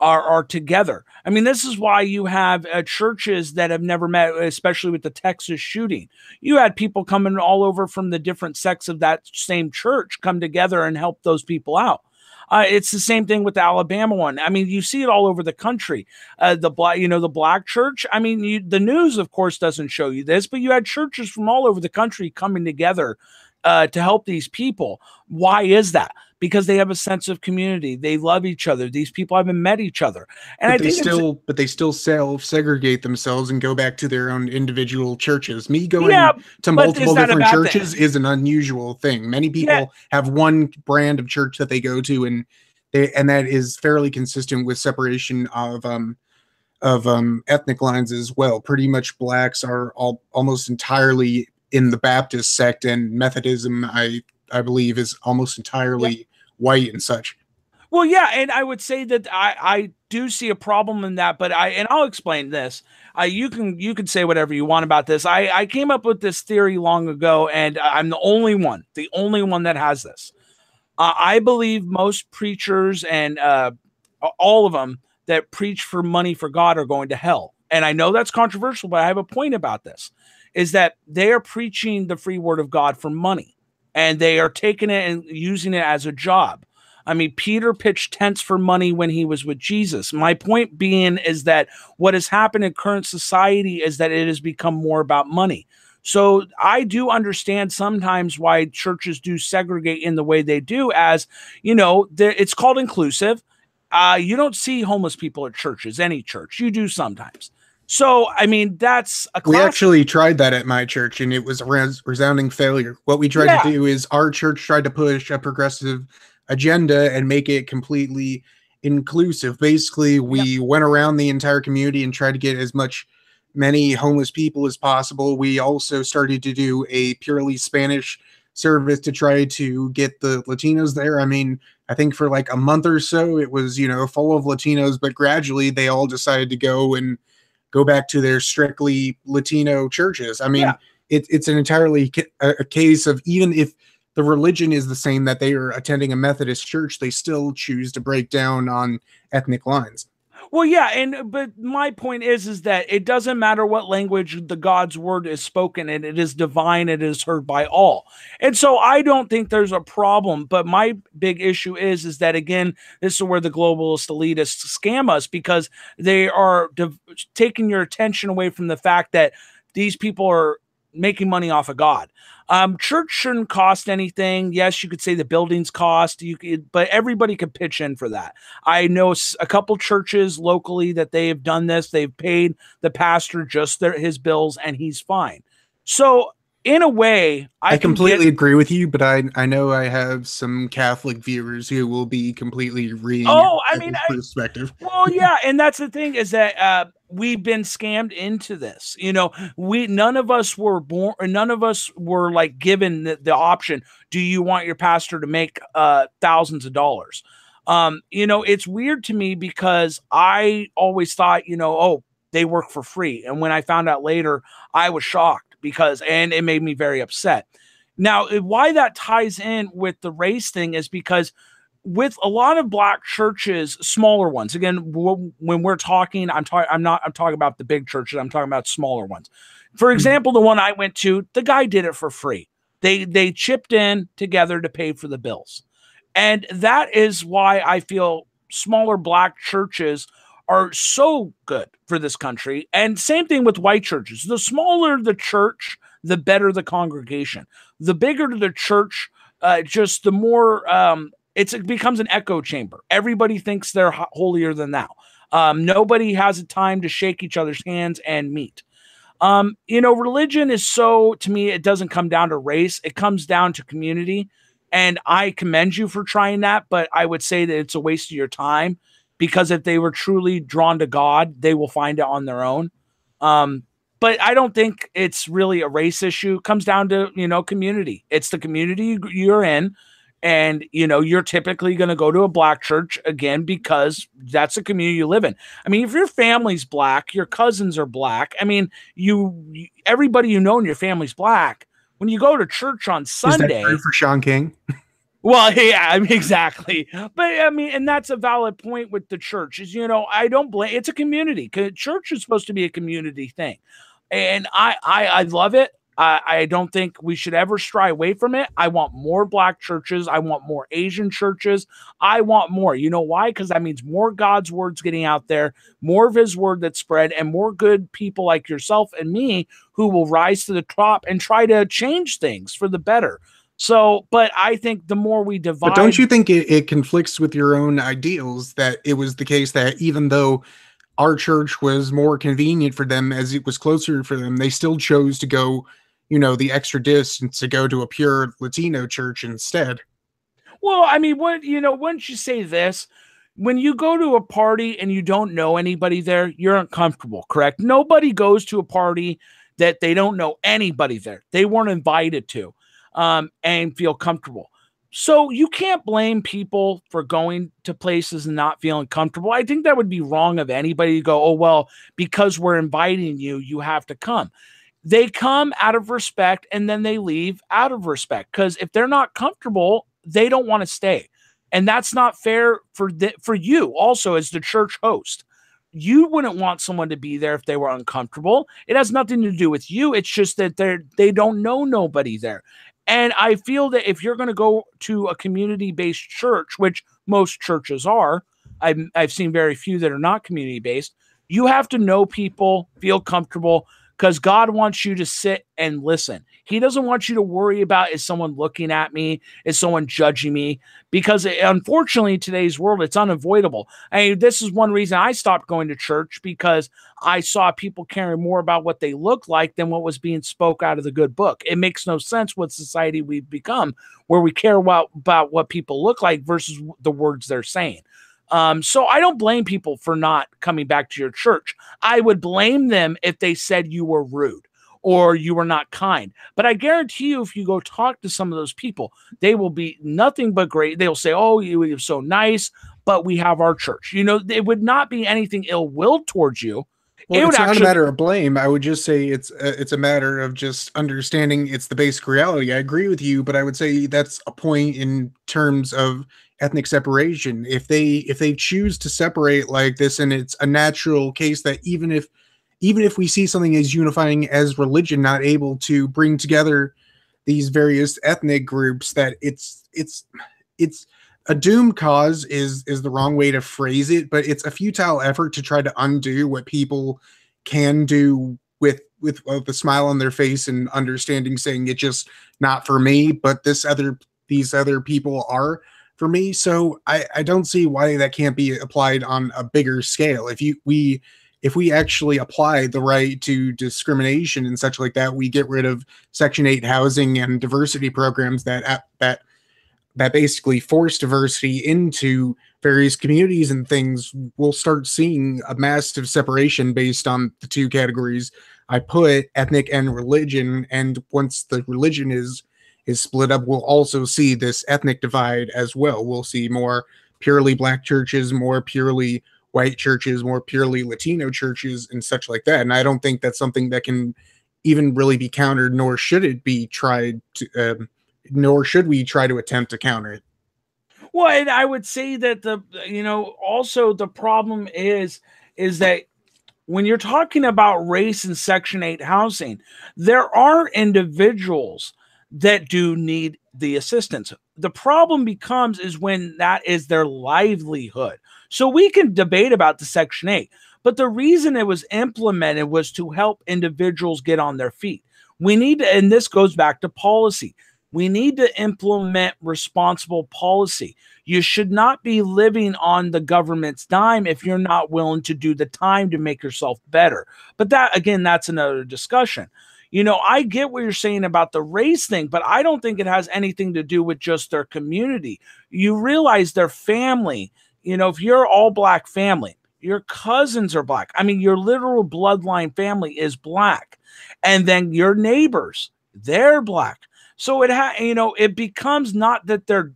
are together. I mean, this is why you have churches that have never met, especially with the Texas shooting. You had people coming all over from the different sects of that same church come together and help those people out. It's the same thing with the Alabama one. I mean, you see it all over the country. The black church. I mean, the news, of course, doesn't show you this, but you had churches from all over the country coming together to help these people. Why is that? Because they have a sense of community. They love each other. These people haven't met each other, and but they still self-segregate themselves and go back to their own individual churches. Me going to multiple different churches is an unusual thing. Many people have one brand of church that they go to, and that is fairly consistent with separation of ethnic lines as well. Pretty much blacks are almost entirely in the Baptist sect, and Methodism, I believe, is almost entirely white and such. Well, yeah, and I would say that I do see a problem in that, but I'll explain this. You can say whatever you want about this. I came up with this theory long ago, and I'm the only one that has this. I believe most preachers and all of them that preach for money for God are going to hell. And I know that's controversial, but I have a point about this, is that they are preaching the free word of God for money. And they are taking it and using it as a job. I mean, Peter pitched tents for money when he was with Jesus. My point being is that what has happened in current society is that it has become more about money. So I do understand sometimes why churches do segregate in the way they do, as, it's called inclusive. You don't see homeless people at churches, any church. You do sometimes. So, I mean, that's a classic. We actually tried that at my church, and it was a resounding failure. What we tried to do is our church tried to push a progressive agenda and make it completely inclusive. Basically, we went around the entire community and tried to get many homeless people as possible. We also started to do a purely Spanish service to try to get the Latinos there. I mean, I think for like a month or so, it was, full of Latinos, but gradually they all decided to go back to their strictly Latino churches. I mean, it's an entirely a case of, even if the religion is the same, that they are attending a Methodist church, they still choose to break down on ethnic lines. Well, yeah, but my point is that it doesn't matter what language the God's word is spoken in. It is divine. It is heard by all. And so I don't think there's a problem. But my big issue is that, again, this is where the globalist elitists scam us, because they are taking your attention away from the fact that these people are making money off of God. Church shouldn't cost anything. Yes, you could say the buildings cost, but everybody could pitch in for that. I know a couple churches locally that they have done this. They've paid the pastor just his bills, and he's fine. So in a way, I completely agree with you, but I know I have some Catholic viewers who will be completely perspective. Well, yeah, and that's the thing, is that we've been scammed into this. None of us were like given the option. Do you want your pastor to make thousands of dollars? It's weird to me, because I always thought, they work for free. And when I found out later, I was shocked, and it made me very upset. Now, why that ties in with the race thing is because with a lot of black churches, smaller ones. Again, when we're talking, I'm talking about the big churches. I'm talking about smaller ones. For example, the one I went to, the guy did it for free. They chipped in together to pay for the bills, and that is why I feel smaller black churches are so good for this country. And same thing with white churches. The smaller the church, the better the congregation. The bigger the church, just the more it becomes an echo chamber. Everybody thinks they're holier than thou. Nobody has a time to shake each other's hands and meet. Religion is so, to me, it doesn't come down to race. It comes down to community. And I commend you for trying that, but I would say that it's a waste of your time, because if they were truly drawn to God, they will find it on their own. But I don't think it's really a race issue. It comes down to, community. It's the community you're in. And, you're typically going to go to a black church, again, because that's the community you live in. I mean, if your family's black, your cousins are black. I mean, everybody in your family's black. When you go to church on Sunday. Is that true for Sean King? Well, yeah, I mean, exactly. But I mean, and that's a valid point with the church is, I don't blame, it's a community. Church is supposed to be a community thing. And I love it. I don't think we should ever stray away from it. I want more black churches. I want more Asian churches. I want more. You know why? Because that means more God's word's getting out there, more of his word that's spread, and more good people like yourself and me who will rise to the top and try to change things for the better. So, but I think the more we divide. But don't you think it conflicts with your own ideals that it was the case that even though our church was more convenient for them as it was closer for them, they still chose to go, the extra distance to go to a pure Latino church instead? Well, I mean, once you say this, when you go to a party and you don't know anybody there, you're uncomfortable, correct? Nobody goes to a party that they don't know anybody there. They weren't invited to. And feel comfortable. So you can't blame people for going to places and not feeling comfortable. I think that would be wrong of anybody to go, oh, well, because we're inviting you, you have to come. They come out of respect and then they leave out of respect, because if they're not comfortable, they don't want to stay. And that's not fair for you also as the church host. You wouldn't want someone to be there if they were uncomfortable. It has nothing to do with you. It's just that they don't know nobody there. And I feel that if you're going to go to a community-based church, which most churches are, I've seen very few that are not community-based, you have to know people, feel comfortable, because God wants you to sit and listen. He doesn't want you to worry about, is someone looking at me? Is someone judging me? Because unfortunately, in today's world, it's unavoidable. I mean, this is one reason I stopped going to church, because I saw people caring more about what they look like than what was being spoke out of the good book. It makes no sense what society we've become, where we care about what people look like versus the words they're saying. So I don't blame people for not coming back to your church. I would blame them if they said you were rude or you were not kind. But I guarantee you, if you go talk to some of those people, they will be nothing but great. They'll say, oh, you're so nice, but we have our church. It would not be anything ill-willed towards you. Well, it's not a matter of blame. I would just say it's a matter of just understanding it's the basic reality. I agree with you, but I would say that's a point in terms of ethnic separation. If they choose to separate like this, and it's a natural case that even if we see something as unifying as religion not able to bring together these various ethnic groups, that it's a doomed cause is the wrong way to phrase it, but it's a futile effort to try to undo what people can do with a smile on their face and understanding, saying it's just not for me, but these other people are for me. So I don't see why that can't be applied on a bigger scale. If we actually apply the right to discrimination and such like that, we get rid of Section 8 housing and diversity programs that basically force diversity into various communities and things, we'll start seeing a massive separation based on the two categories I put, ethnic and religion. And once the religion is split up, we'll also see this ethnic divide as well. We'll see more purely black churches, more purely white churches, more purely Latino churches, and such like that. And I don't think that's something that can even really be countered, nor should it be tried to, nor should we try to attempt to counter it. Well, and I would say that also the problem is that when you're talking about race and Section 8 housing, there are individuals that do need the assistance. The problem becomes is when that is their livelihood. So we can debate about the Section 8, but the reason it was implemented was to help individuals get on their feet. We need to, and this goes back to policy. We need to implement responsible policy. You should not be living on the government's dime if you're not willing to do the time to make yourself better. But that, again, that's another discussion. I get what you're saying about the race thing, but I don't think it has anything to do with just their community. You realize their family, if you're all black family, your cousins are black. I mean, your literal bloodline family is black. And then your neighbors, they're black. So it becomes not that they're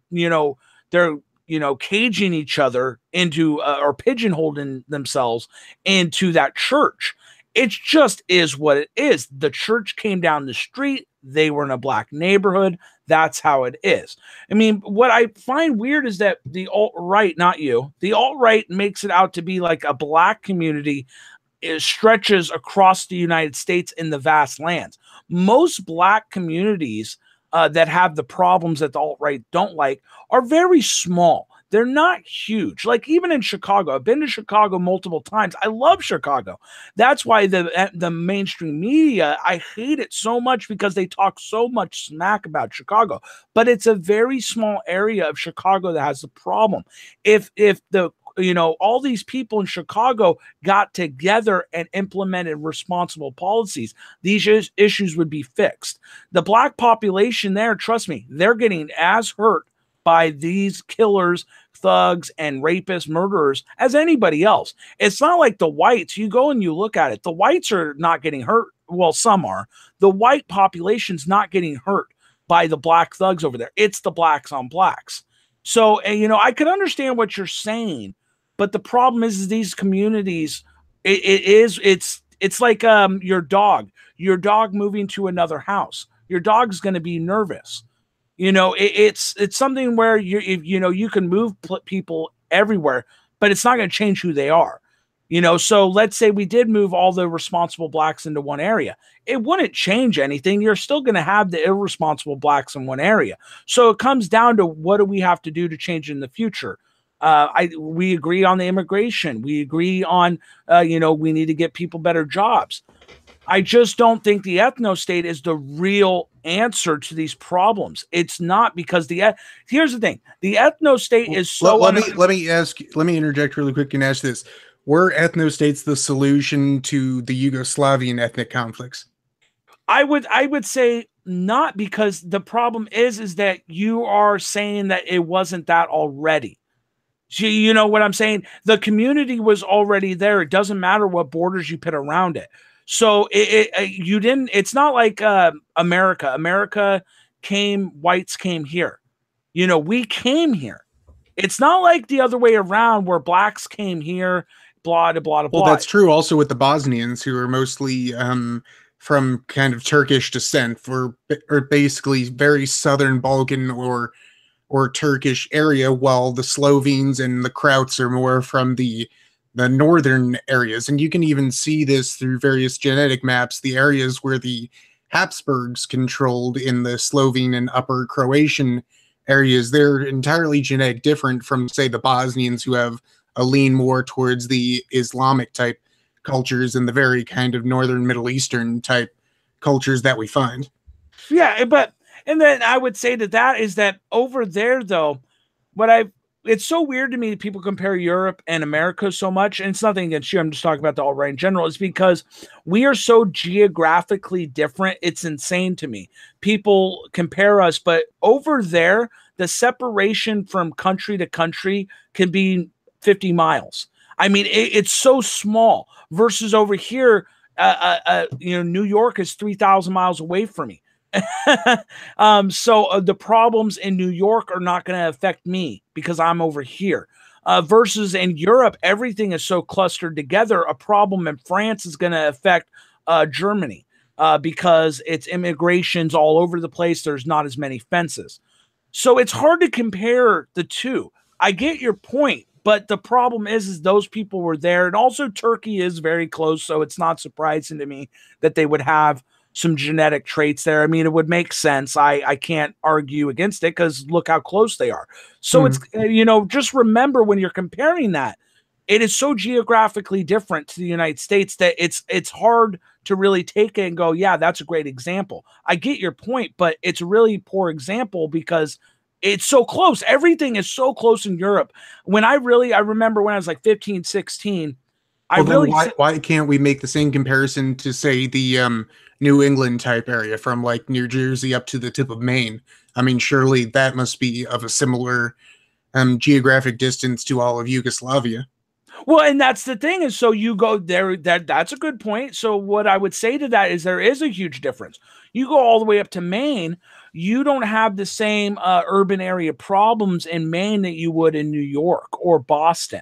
caging each other into or pigeonholing themselves into that church. It just is what it is. The church came down the street. They were in a black neighborhood. That's how it is. I mean, what I find weird is that the alt-right, not you, the alt-right makes it out to be like a black community. It stretches across the United States in the vast lands. Most black communities that have the problems that the alt-right don't like are very small. They're not huge. Like even in Chicago, I've been to Chicago multiple times. I love Chicago. That's why the mainstream media, I hate it so much because they talk so much smack about Chicago. But it's a very small area of Chicago that has the problem. If the all these people in Chicago got together and implemented responsible policies, these issues would be fixed. The black population there, trust me, they're getting as hurt by these killers, thugs, and rapists, murderers as anybody else. It's not like the whites. You go and you look at it. The whites are not getting hurt. Well, some are. The white population's not getting hurt by the black thugs over there. It's the blacks on blacks. So, I could understand what you're saying, but the problem is these communities, it's like your dog moving to another house. Your dog's going to be nervous. It's something where you can move people everywhere, but it's not going to change who they are. So let's say we did move all the responsible blacks into one area. It wouldn't change anything. You're still going to have the irresponsible blacks in one area. So it comes down to what do we have to do to change in the future? We agree on the immigration. We agree on, we need to get people better jobs. I just don't think the ethno-state is the real answer to these problems. It's not because here's the thing. The ethno-state is so... Let me interject really quick and ask this. Were ethno-states the solution to the Yugoslavian ethnic conflicts? I would say not, because the problem is that you are saying that it wasn't that already. You know what I'm saying? The community was already there. It doesn't matter what borders you put around it. So you didn't. It's not like America. America came. Whites came here. We came here. It's not like the other way around where blacks came here. Blah blah blah blah. Well, that's true. Also with the Bosnians, who are mostly from kind of Turkish descent, or basically very southern Balkan or Turkish area, while the Slovenes and the Krauts are more from the northern areas. And you can even see this through various genetic maps, the areas where the Habsburgs controlled in the Slovene and Upper Croatian areas. They're entirely genetic different from, say, the Bosnians, who have a lean more towards the Islamic type cultures and the very kind of northern Middle Eastern type cultures that we find. Yeah, and then I would say that is that over there, though, it's so weird to me that people compare Europe and America so much. And it's nothing against you. I'm just talking about the alt-right in general. It's because we are so geographically different. It's insane to me. People compare us, but over there, the separation from country to country can be 50 miles. I mean, it's so small versus over here, New York is 3,000 miles away from me. So the problems in New York are not going to affect me because I'm over here. Versus in Europe, everything is so clustered together. A problem in France is going to affect Germany because it's immigrations all over the place. There's not as many fences. So it's hard to compare the two. I get your point, but the problem is those people were there, and also Turkey is very close, so it's not surprising to me that they would have some genetic traits there. I mean, it would make sense. I can't argue against it because look how close they are. So it's just remember when you're comparing that, it is so geographically different to the United States that it's hard to really take it and go, yeah, that's a great example. I get your point, but it's a really poor example because it's so close. Everything is so close in Europe. I remember when I was like 15, 16, I Well, then really why can't we make the same comparison to say the New England type area from like New Jersey up to the tip of Maine? I mean, surely that must be of a similar geographic distance to all of Yugoslavia. Well, and that's the thing is, so you go there. That's a good point. So what I would say to that is there is a huge difference. You go all the way up to Maine, you don't have the same urban area problems in Maine that you would in New York or Boston.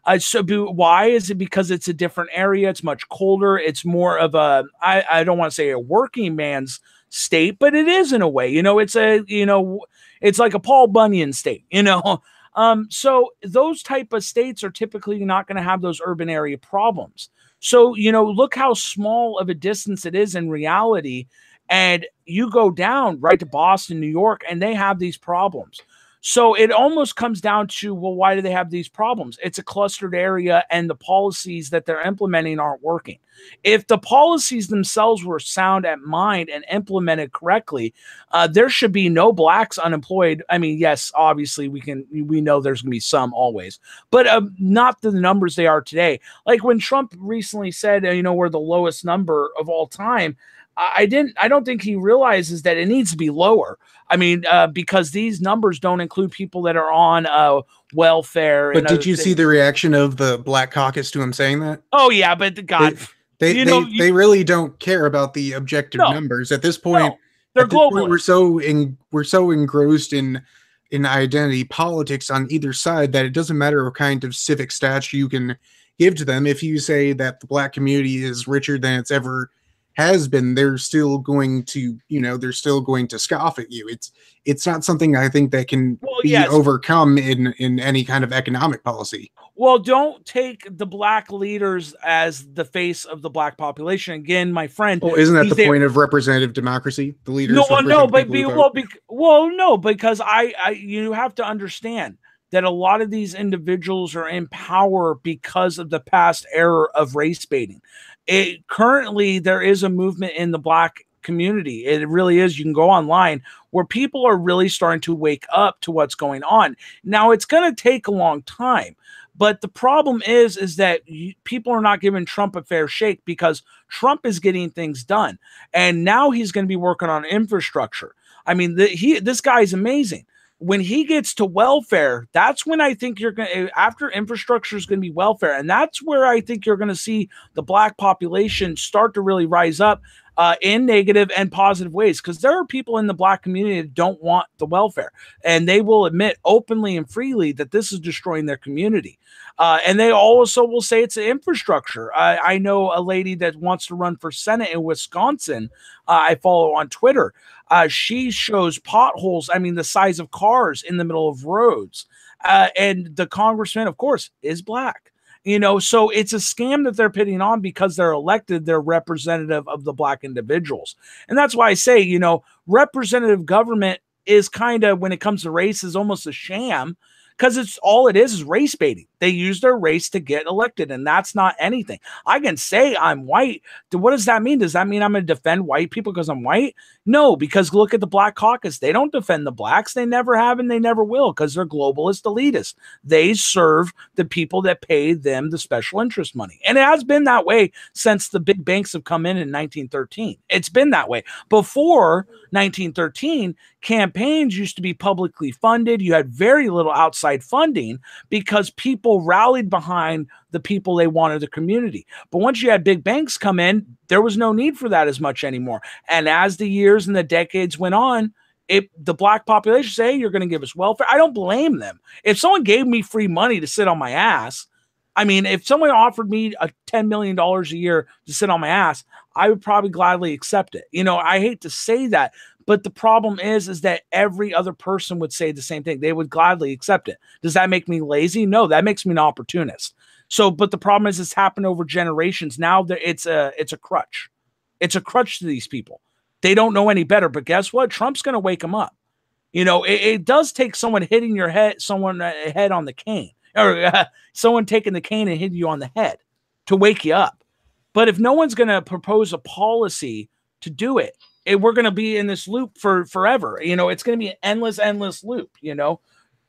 Why is it? Because it's a different area. It's much colder. It's more of I don't want to say a working man's state, but it is in a way. It's like a Paul Bunyan state. So those type of states are typically not going to have those urban area problems. So, look how small of a distance it is in reality. And you go down right to Boston, New York, and they have these problems. So it almost comes down to, well, why do they have these problems? It's a clustered area and the policies that they're implementing aren't working. If the policies themselves were sound at mind and implemented correctly, there should be no blacks unemployed. I mean, yes, obviously we know there's going to be some always, but not the numbers they are today. Like when Trump recently said, we're the lowest number of all time. I don't think he realizes that it needs to be lower. I mean, because these numbers don't include people that are on welfare. But did you see the reaction of the Black Caucus to him saying that? Oh yeah, but God, they really don't care about the objective numbers at this point. They're global. We're so engrossed in identity politics on either side that it doesn't matter what kind of civic stature you can give to them. If you say that the Black community is richer than it's ever has been, they're still going to scoff at you. It's not something I think that can be overcome in any kind of economic policy. Well, don't take the Black leaders as the face of the Black population. Again, my friend. Well, isn't that the point of representative democracy? The leaders. No, because you have to understand that a lot of these individuals are in power because of the past era of race baiting. Currently, there is a movement in the Black community. It really is. You can go online where people are really starting to wake up to what's going on. Now, it's going to take a long time. But the problem is that people are not giving Trump a fair shake because Trump is getting things done. And now he's going to be working on infrastructure. I mean, this guy is amazing. When he gets to welfare, that's when I think you're going to, after infrastructure is going to be welfare. And that's where I think you're going to see the Black population start to really rise up in negative and positive ways. Because there are people in the Black community that don't want the welfare. And they will admit openly and freely that this is destroying their community. And they also will say it's infrastructure. I know a lady that wants to run for Senate in Wisconsin. I follow on Twitter. She shows potholes, I mean, the size of cars in the middle of roads. And the congressman, of course, is Black. So it's a scam that they're pitting on because they're elected, they're representative of the Black individuals. And that's why I say, representative government is kind of, when it comes to race, is almost a sham. Because it is race baiting. They use their race to get elected, and that's not anything. I can say I'm white. What does that mean? Does that mean I'm going to defend white people because I'm white? No, because look at the Black Caucus. They don't defend the blacks. They never have, and they never will, because they're globalist elitists. They serve the people that pay them the special interest money. And it has been that way since the big banks have come in 1913. It's been that way. Before 1913, campaigns used to be publicly funded. You had very little outside funding because people rallied behind the people they wanted the community. But once you had big banks come in, there was no need for that as much anymore. And as the years and the decades went on, the Black population say, hey, you're going to give us welfare. I don't blame them. If someone gave me free money to sit on my ass, I mean, if someone offered me a $10 million a year to sit on my ass, I would probably gladly accept it. You know, I hate to say that, but the problem is that every other person would say the same thing. They would gladly accept it. Does that make me lazy? No, that makes me an opportunist. So, but the problem is it's happened over generations. Now that it's a crutch. It's a crutch to these people. They don't know any better, but guess what? Trump's going to wake them up. You know, it does take someone hitting your head, someone head on the cane, or someone taking the cane and hitting you on the head to wake you up. But if no one's going to propose a policy to do it, we're going to be in this loop for forever. You know, it's going to be an endless loop. You know,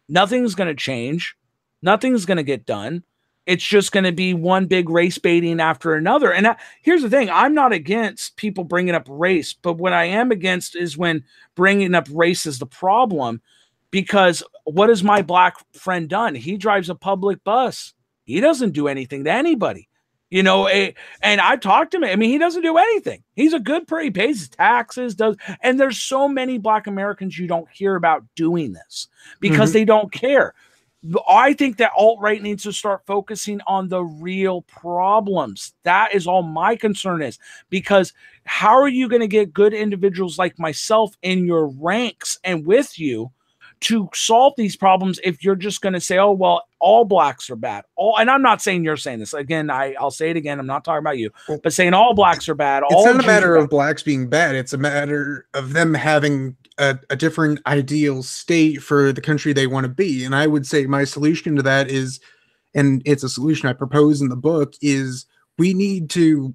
nothing's going to change, nothing's going to get done. It's just going to be one big race baiting after another. And here's the thing. I'm not against people bringing up race, but what I am against is when bringing up race is the problem, because what has my black friend done? He drives a public bus. He doesn't do anything to anybody, you know, and I've talked to him. I mean, he doesn't do anything. He's a good person. He pays his taxes, and there's so many black Americans you don't hear about doing this because they don't care. I think that alt-right needs to start focusing on the real problems. That is all my concern is, because how are you going to get good individuals like myself in your ranks and with you to solve these problems if you're just going to say, oh, well, all blacks are bad. And I'm not saying you're saying this. Again, I'll say it again. I'm not talking about you, but saying all blacks are bad. It's not a matter of blacks being bad. It's a matter of them having a different ideal state for the country they want to be. And I would say my solution to that is, and it's a solution I propose in the book, is we need to,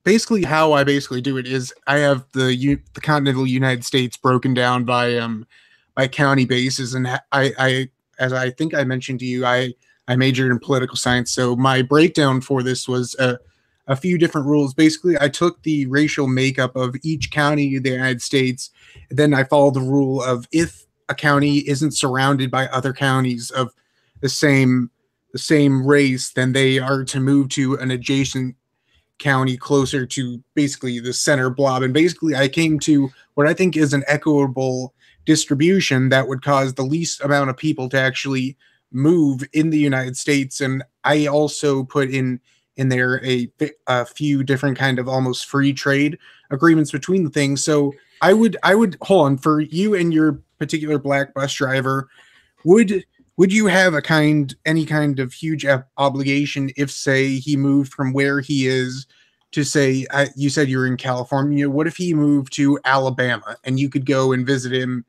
basically how I basically do it is I have the continental United States broken down by county bases. And I as I think I mentioned to you, I majored in political science. So my breakdown for this was a few different rules. Basically, I took the racial makeup of each county of the United States. Then I followed the rule of if a county isn't surrounded by other counties of the same race, then they are to move to an adjacent county closer to basically the center blob. And basically, I came to what I think is an equitable distribution that would cause the least amount of people to actually move in the United States. And I also put in there a few different kind of almost free trade agreements between the things. So I would hold on, for you and your particular black bus driver, would you have any kind of huge obligation if, say, he moved from where he is to, say, you said you're in California, what if he moved to Alabama and you could go and visit him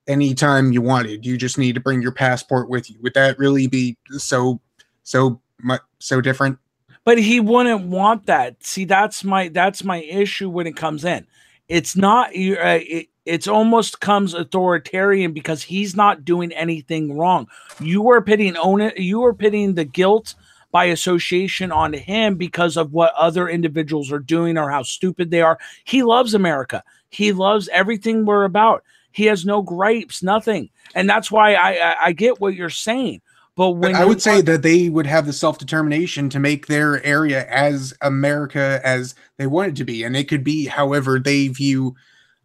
anytime you wanted? You just need to bring your passport with you. Would that really be so different? But he wouldn't want that. See, that's my issue when it comes in. It's not. It's almost comes authoritarian because he's not doing anything wrong. You are pitting the guilt by association on him because of what other individuals are doing or how stupid they are. He loves America. He loves everything we're about. He has no gripes, nothing, and that's why I get what you're saying. But I would say that they would have the self-determination to make their area as America as they want it to be. And it could be however they view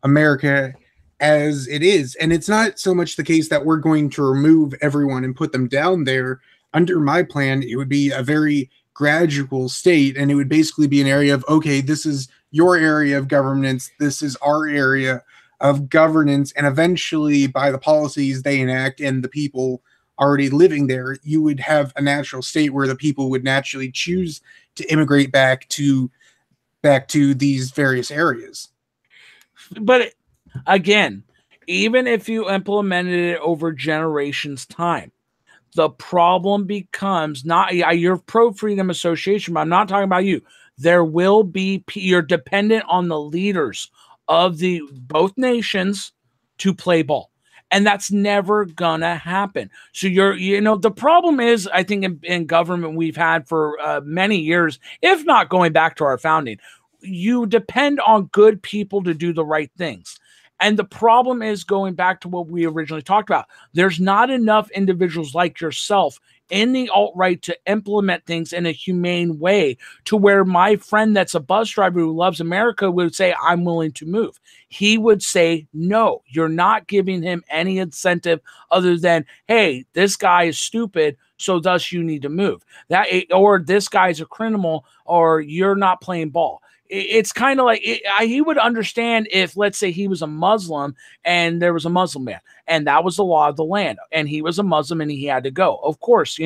America as it is. And it's not so much the case that we're going to remove everyone and put them down there. Under my plan, it would be a very gradual state. And it would basically be an area of, okay, this is your area of governance. This is our area of governance. And eventually, by the policies they enact and the people already living there, you would have a natural state where the people would naturally choose to immigrate back to these various areas. But again, even if you implemented it over generations' time, the problem becomes not you're pro freedom association, but I'm not talking about you. There will be, you're dependent on the leaders of both nations to play ball. And that's never gonna happen. So the problem is, I think in government we've had for many years, if not going back to our founding, you depend on good people to do the right things. And the problem is, going back to what we originally talked about, there's not enough individuals like yourself in the alt-right to implement things in a humane way to where my friend that's a bus driver who loves America would say, I'm willing to move. He would say, no, you're not giving him any incentive other than, hey, this guy is stupid. so thus you need to move. Or this guy's a criminal, or you're not playing ball. It's kind of like he would understand if, let's say, he was a Muslim and there was a Muslim man, and that was the law of the land, and he was a Muslim and he had to go. Of course,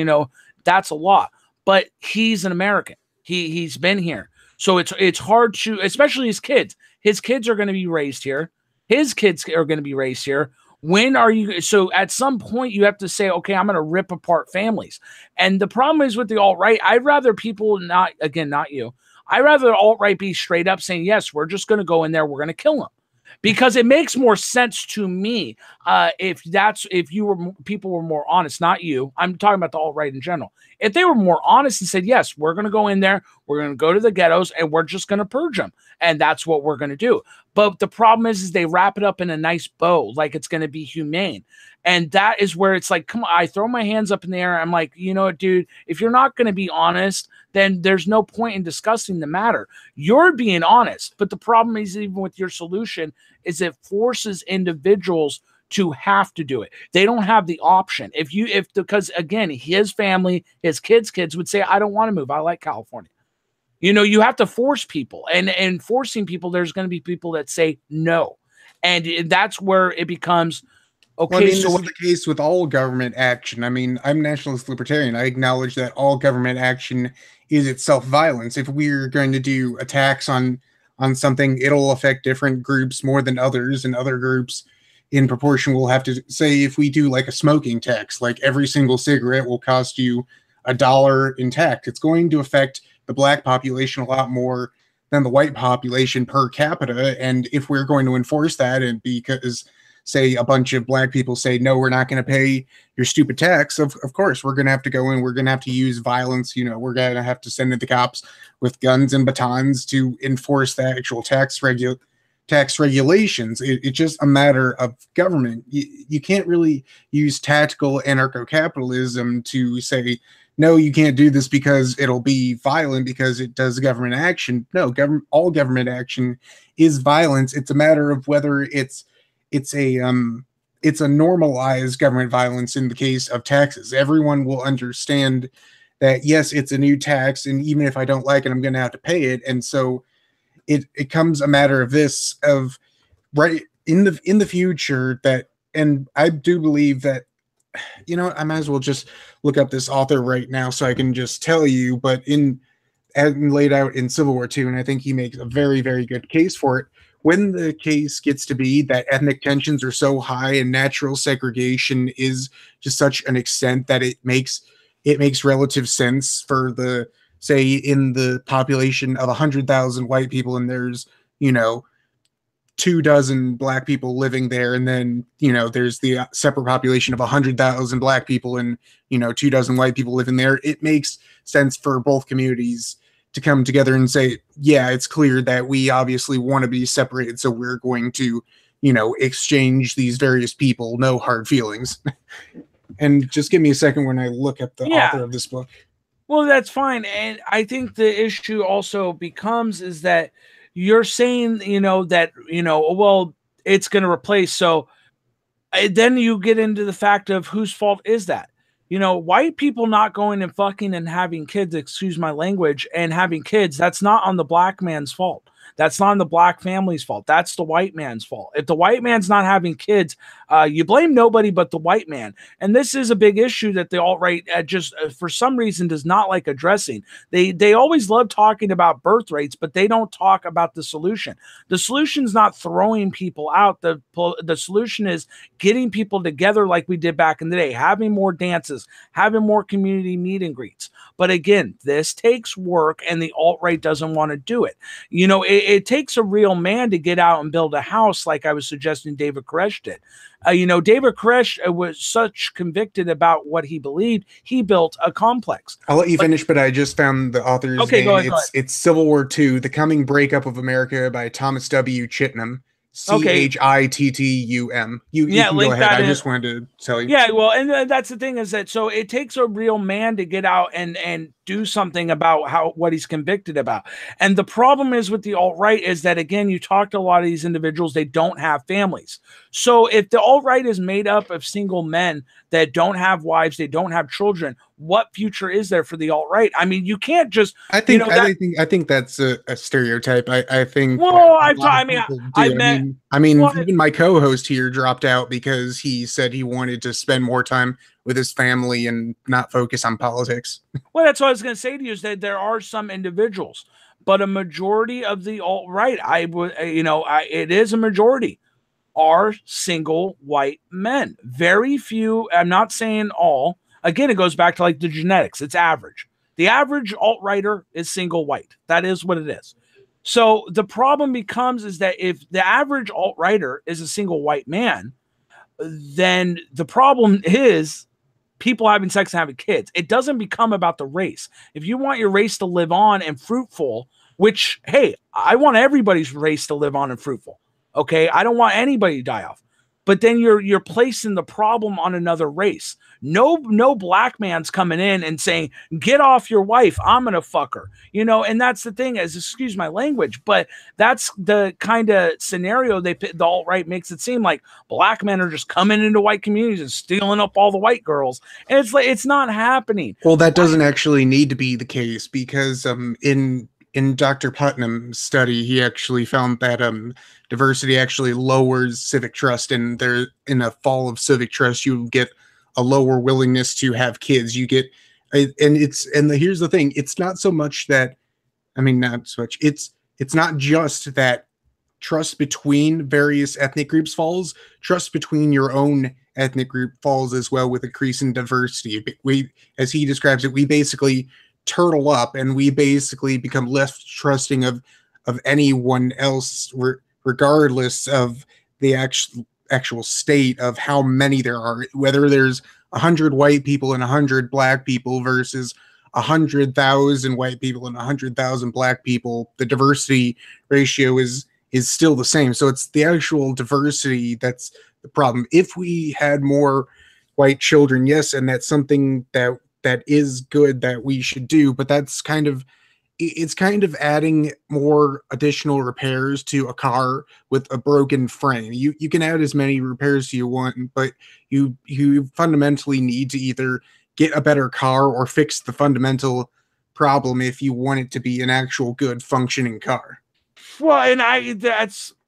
that's a law, but he's an American. He's been here, so it's hard to, especially his kids. His kids are going to be raised here. His kids are going to be raised here. When are you? So at some point you have to say, okay, I'm going to rip apart families. And the problem is with the alt-right, I'd rather people not you. I'd rather the alt-right be straight up saying, yes, we're just going to go in there. We're going to kill them. Because it makes more sense to me if people were more honest, not you. I'm talking about the alt-right in general. If they were more honest and said, yes, we're going to go in there, we're going to go to the ghettos, and we're just going to purge them, and that's what we're going to do. But the problem is they wrap it up in a nice bow, like it's going to be humane. And that is where it's like, come on, I throw my hands up in the air. I'm like, you know what, dude, if you're not going to be honest, then there's no point in discussing the matter. You're being honest. But the problem is, even with your solution, is it forces individuals to have to do it. They don't have the option. Because again, his family, his kids would say, I don't want to move. I like California. You have to force people, and forcing people, there's going to be people that say no. And that's where it becomes, okay. Well, this is the case with all government action. I'm nationalist libertarian. I acknowledge that all government action is itself violence. If we're going to do attacks on something, it'll affect different groups more than others, and other groups in proportion will have to say, if we do like a smoking tax, like every single cigarette will cost you $1 in tax, it's going to affect the black population a lot more than the white population per capita. And if we're going to enforce that, and because say a bunch of black people say, no, we're not going to pay your stupid tax, of course we're going to have to go in, we're going to have to use violence, we're going to have to send in the cops with guns and batons to enforce the actual tax regulations. It's just a matter of government. You can't really use tactical anarcho-capitalism to say, no, you can't do this because it'll be violent because it does government action. No, all government action is violence. It's a matter of whether it's a normalized government violence. In the case of taxes, everyone will understand that, yes, it's a new tax, and even if I don't like it, I'm going to have to pay it. And so it comes a matter of this, of right in the future, that, and I do believe that, I might as well just look up this author right now so I can just tell you, but laid out in Civil War II, and I think he makes a very, very good case for it. When the case gets to be that ethnic tensions are so high and natural segregation is to such an extent that it makes relative sense for say in the population of 100,000 white people, and there's 24 black people living there, and then there's the separate population of 100,000 black people and 24 white people living there. It makes sense for both communities to come together and say, yeah, it's clear that we obviously want to be separated, so we're going to exchange these various people, no hard feelings. And just give me a second when I look at the author of this book. Well, that's fine. And I think the issue also becomes is that you're saying, that, well, it's going to replace. So then you get into the fact of whose fault is that? White people not going and fucking and having kids, excuse my language, and having kids, that's not on the black man's fault. That's not on the black family's fault. That's the white man's fault. If the white man's not having kids, you blame nobody but the white man. And this is a big issue that the alt-right just for some reason does not like addressing. They always love talking about birth rates, but they don't talk about the solution. The solution is not throwing people out. The solution is getting people together like we did back in the day, having more dances, having more community meet and greets. But again, this takes work, and the alt-right doesn't want to do it. It takes a real man to get out and build a house, like I was suggesting David Koresh did. David Koresh was such convicted about what he believed, he built a complex. I'll let you finish, but I just found the author's name. Go ahead. It's Civil War II, The Coming Breakup of America by Thomas W. Chittum. Chittum. You can go ahead. I just wanted to tell you. Yeah, well, and that's the thing is that so it takes a real man to get out and do something about what he's convicted about. And the problem is with the alt-right is that, again, you talk to a lot of these individuals, they don't have families. So if the alt-right is made up of single men that don't have wives, they don't have children, what future is there for the alt-right? I mean, you can't just, I you think know, that, I think that's a stereotype. I think that well, a lot of I mean, people I do. met, I mean, what, even my co-host here dropped out because he said he wanted to spend more time with his family and not focus on politics. well, that's what I was going to say to you is that there are some individuals, but a majority of the alt-right, I would, it is a majority, are single white men. Very few, I'm not saying all. Again, it goes back to like the genetics, it's average. The average alt-righter is single white. That is what it is. So the problem becomes is that if the average alt-righter is a single white man, then the problem is people having sex and having kids. It doesn't become about the race. If you want your race to live on and fruitful, which, hey, I want everybody's race to live on and fruitful. Okay. I don't want anybody to die off. But then you're placing the problem on another race. No black man's coming in and saying, get off your wife. I'm gonna fuck her. And that's the thing, is excuse my language, but that's the kind of scenario the alt-right makes it seem like black men are just coming into white communities and stealing up all the white girls. And it's like it's not happening. Well, that doesn't actually need to be the case because in Dr. Putnam's study, he actually found that diversity actually lowers civic trust, and there in a fall of civic trust, you get a lower willingness to have kids. You get, here's the thing: it's not so much that, I mean, not so much. It's not just that trust between various ethnic groups falls. Trust between your own ethnic group falls as well with increasing diversity. We, as he describes it, we basically turtle up and we basically become less trusting of anyone else, regardless of the actual state of how many there are. Whether there's 100 white people and 100 black people versus 100,000 white people and 100,000 black people, the diversity ratio is still the same. So it's the actual diversity that's the problem. If we had more white children, yes, and that's something that is good that we should do, but that's kind of, it's kind of adding more additional repairs to a car with a broken frame. You can add as many repairs as you want, but you fundamentally need to either get a better car or fix the fundamental problem if you want it to be an actual good functioning car. Well, and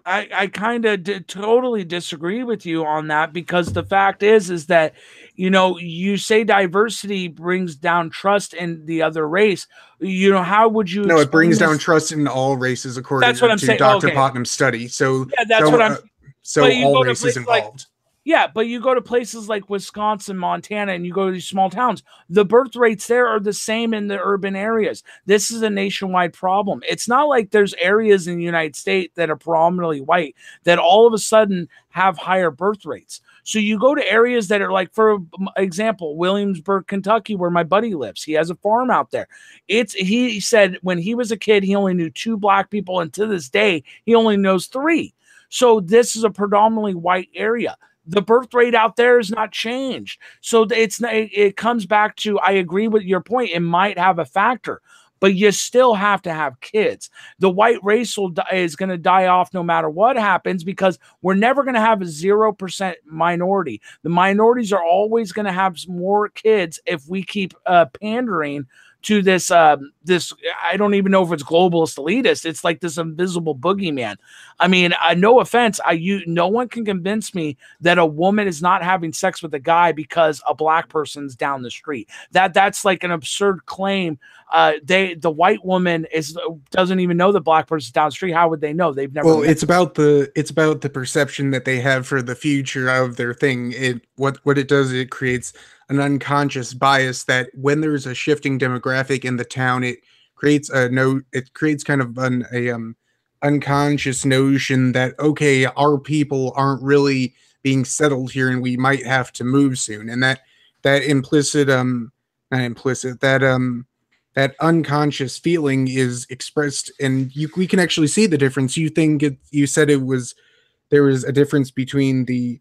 I kind of totally disagree with you on that, because the fact is that you say diversity brings down trust in the other race. How would you No, it explain brings down this? trust in all races according That's what I'm to saying. Oh, Dr. okay, Putnam's study. So yeah, that's what I'm. so But you all go to races places like, involved. yeah, but you go to places like Wisconsin, Montana, and you go to these small towns, the birth rates there are the same in the urban areas. This is a nationwide problem. It's not like there's areas in the United States that are predominantly white that all of a sudden have higher birth rates. So you go to areas that are like, for example, Williamsburg, Kentucky, where my buddy lives. He has a farm out there. He said when he was a kid, he only knew 2 black people, and to this day, he only knows 3. So this is a predominantly white area. The birth rate out there is not changed. So it comes back to, I agree with your point. It might have a factor, but you still have to have kids. The white race is going to die off no matter what happens, because we're never going to have a 0% minority. The minorities are always going to have more kids if we keep pandering to this I don't even know if it's globalist elitist. It's like this invisible boogeyman. I mean, no offense, no one can convince me that a woman is not having sex with a guy because a black person's down the street. That's like an absurd claim. The white woman doesn't even know the black person's down the street. How would they know? They've never Well, met. it's about the perception that they have for the future of their thing. What it does, it creates an unconscious bias that when there's a shifting demographic in the town, it creates it creates kind of unconscious notion that, okay, our people aren't really being settled here and we might have to move soon. And that implicit not implicit that unconscious feeling is expressed, and we can actually see the difference. You said there was a difference between the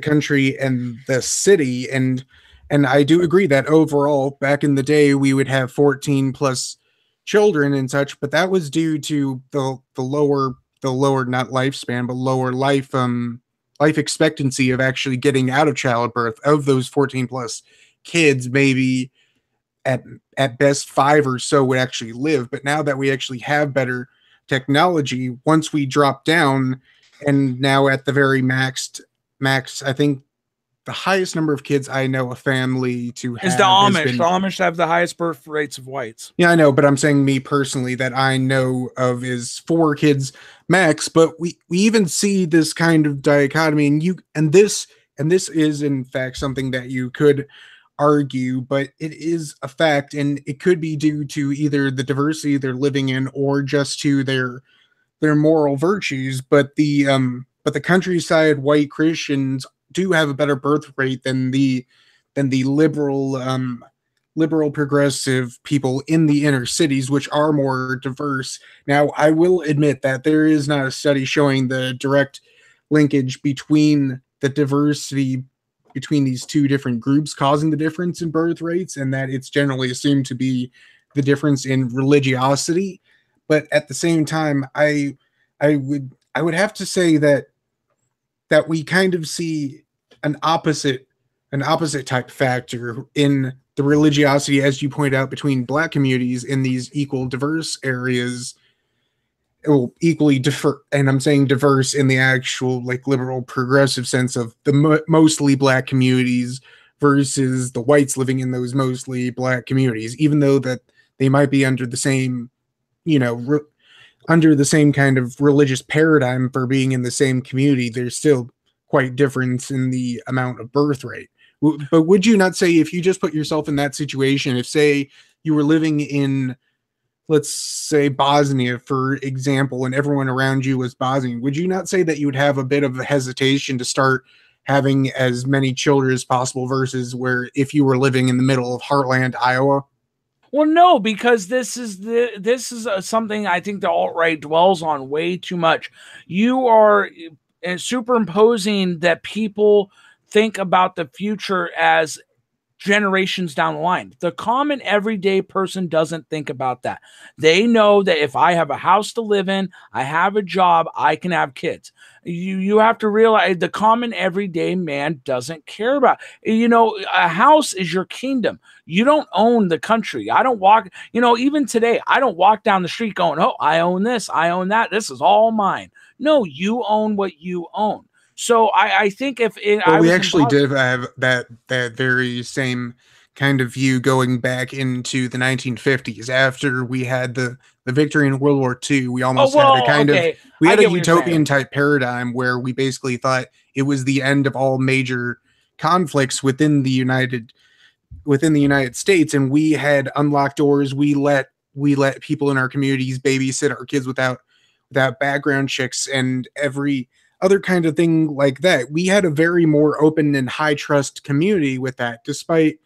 country and the city, and I do agree that overall back in the day we would have 14 plus children and such, but that was due to the lower not lifespan but lower life expectancy of actually getting out of childbirth. Of those 14 plus kids, maybe at at best 5 or so would actually live. But now that we actually have better technology, once we drop down, and now at the very max, I think the highest number of kids I know a family to Is the have has Amish. The been. Amish have the highest birth rates of whites. Yeah, I know, but I'm saying me personally that I know of is 4 kids max. But we even see this kind of dichotomy, and this is in fact something that you could argue, but it is a fact, and it could be due to either the diversity they're living in or just to their moral virtues. But the countryside white Christians do have a better birth rate than the liberal progressive people in the inner cities, which are more diverse. Now, I will admit that there is not a study showing the direct linkage between the diversity between these two different groups causing the difference in birth rates, and that it's generally assumed to be the difference in religiosity. But at the same time, I would have to say that we kind of see an opposite an opposite type factor in the religiosity, as you point out, between black communities in these equal diverse areas. Well, equally differ, and I'm saying diverse in the actual like liberal progressive sense of the mostly black communities versus the whites living in those mostly black communities, even though that they might be under the same, you know, under the same kind of religious paradigm for being in the same community, there's still quite difference in the amount of birth rate. But would you not say, if you just put yourself in that situation, if say you were living in, let's say, Bosnia, for example, and everyone around you was Bosnian, would you not say that you would have a bit of a hesitation to start having as many children as possible versus where if you were living in the middle of Heartland, Iowa? Well, no, because this is something I think the alt right dwells on way too much. You are superimposing that people think about the future as generations down the line. The common everyday person doesn't think about that. They know that if I have a house to live in, I have a job, I can have kids. You have to realize the common everyday man doesn't care about. A house is your kingdom. You don't own the country. I don't walk, even today, I don't walk down the street going, "Oh, I own this, I own that. This is all mine." No, you own what you own. So I think if Well, I we was in actually Boston, did have that very same kind of view going back into the 1950s. After we had the victory in World War II, we oh almost had a well, kind of okay, we I had a get what you're saying. utopian type paradigm where we basically thought it was the end of all major conflicts within the United States, and we had unlocked doors. We let people in our communities babysit our kids without background checks and every other kind of thing like that. We had a very more open and high trust community with that, despite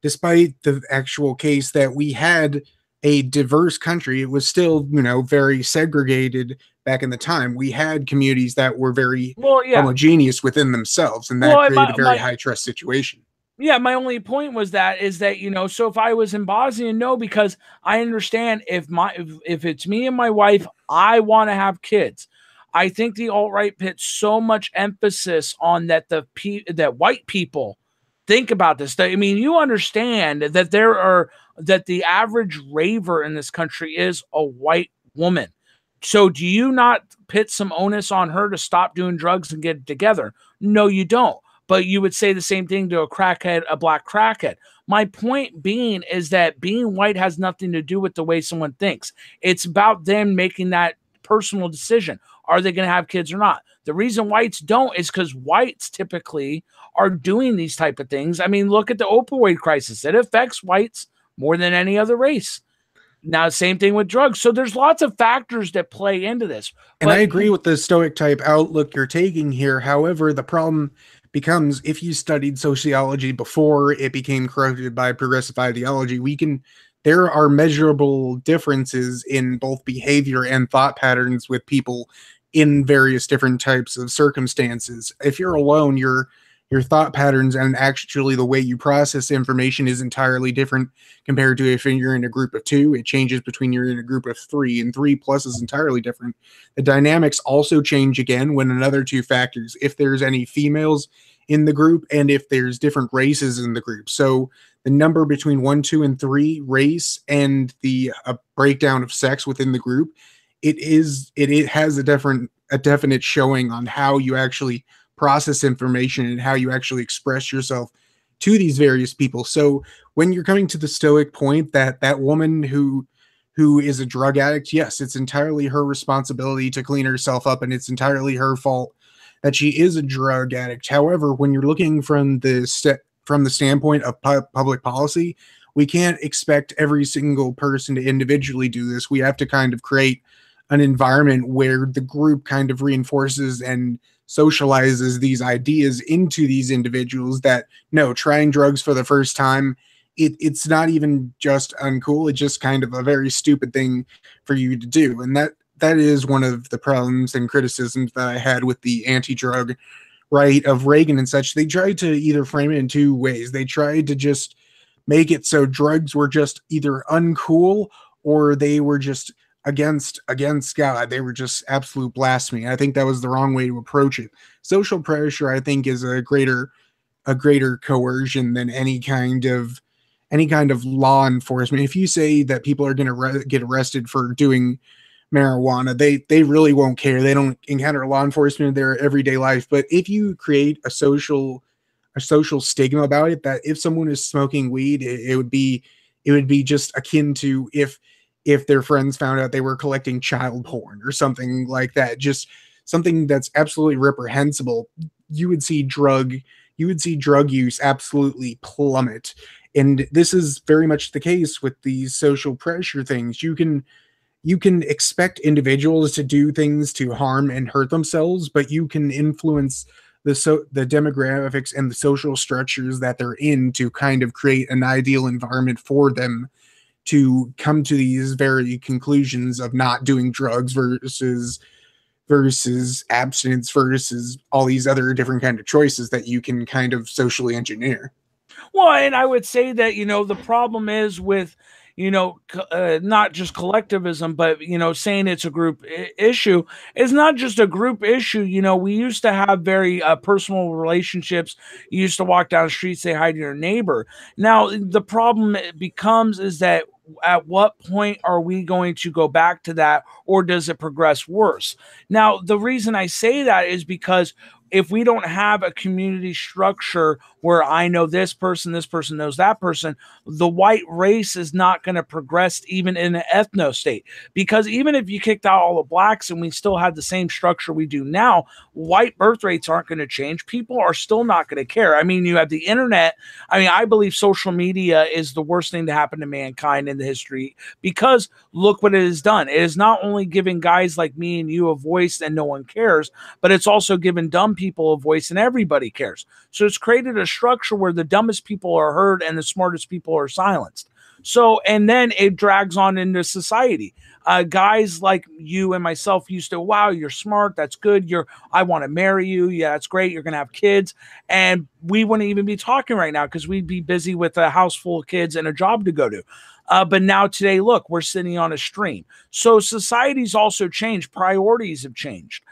the actual case that we had a diverse country. It was still, very segregated back in the time. We had communities that were very Well, yeah. homogeneous within themselves, and that Well, created a very high trust situation. yeah, my only point was that is that so if I was in Bosnia, no, because I understand if it's me and my wife, I want to have kids. I think the alt right puts so much emphasis on that that white people think about this. I mean, you understand that that the average raver in this country is a white woman. So do you not put some onus on her to stop doing drugs and get together? No, you don't. But you would say the same thing to a black crackhead. My point being is that being white has nothing to do with the way someone thinks. It's about them making that personal decision. Are they going to have kids or not? The reason whites don't is because whites typically are doing these type of things. I mean, look at the opioid crisis. It affects whites more than any other race. Now, same thing with drugs. So there's lots of factors that play into this. And I But agree with the stoic type outlook you're taking here. However, the problem becomes, if you studied sociology before it became corrupted by progressive ideology, there are measurable differences in both behavior and thought patterns with people in various different types of circumstances. If you're alone, your thought patterns and actually the way you process information is entirely different compared to if you're in a group of 2. It changes between you're in a group of 3, and 3 plus is entirely different. The dynamics also change again when another 2 factors, if there's any females in the group and if there's different races in the group. So the number between 1, 2, and 3, race, and the breakdown of sex within the group, it has a definite showing on how you actually process information and how you actually express yourself to these various people. So when you're coming to the stoic point that that woman who is a drug addict, yes, it's entirely her responsibility to clean herself up, and it's entirely her fault that she is a drug addict. However, when you're looking from from the standpoint of public policy, we can't expect every single person to individually do this. We have to kind of create an environment where the group kind of reinforces and socializes these ideas into these individuals that no, trying drugs for the first time, it's not even just uncool, it's just kind of a very stupid thing for you to do. And that is one of the problems and criticisms that I had with the anti-drug right of Reagan and such. They tried to either frame it in two ways. They tried to just make it so drugs were just either uncool or they were just against God. They were just absolute blasphemy. I think that was the wrong way to approach it. Social pressure, I think, is a greater coercion than any kind of law enforcement. If you say that people are going to get arrested for doing marijuana, they really won't care. They don't encounter law enforcement in their everyday life. But if you create a social stigma about it, that if someone is smoking weed, it would be just akin to if their friends found out they were collecting child porn or something like that, just something that's absolutely reprehensible. You would see drug use absolutely plummet. And this is very much the case with these social pressure things. You can expect individuals to do things to harm and hurt themselves, but you can influence the demographics and the social structures that they're in to kind of create an ideal environment for them to come to these very conclusions of not doing drugs versus abstinence versus all these other different kind of choices that you can kind of socially engineer. Well, and I would say that, the problem is with, not just collectivism, but, saying it's a group issue. It's not just a group issue. We used to have very personal relationships. You used to walk down the street, say hi to your neighbor. Now, the problem becomes is that at what point are we going to go back to that, or does it progress worse? Now, the reason I say that is because if we don't have a community structure where I know this person knows that person, the white race is not going to progress even in an ethno state. Because even if you kicked out all the blacks and we still had the same structure we do now, white birth rates aren't going to change. People are still not going to care. I mean, you have the internet. I mean, I believe social media is the worst thing to happen to mankind in the history, because look what it has done. It is not only giving guys like me and you a voice and no one cares, but it's also given dumb people a voice and everybody cares. So it's created a structure where the dumbest people are heard and the smartest people are silenced. So, and then it drags on into society. Guys like you and myself used to, wow, you're smart. That's good. I want to marry you. Yeah, that's great. You're going to have kids. And we wouldn't even be talking right now because we'd be busy with a house full of kids and a job to go to. But now today, look, we're sitting on a stream. So society's also changed. Priorities have changed.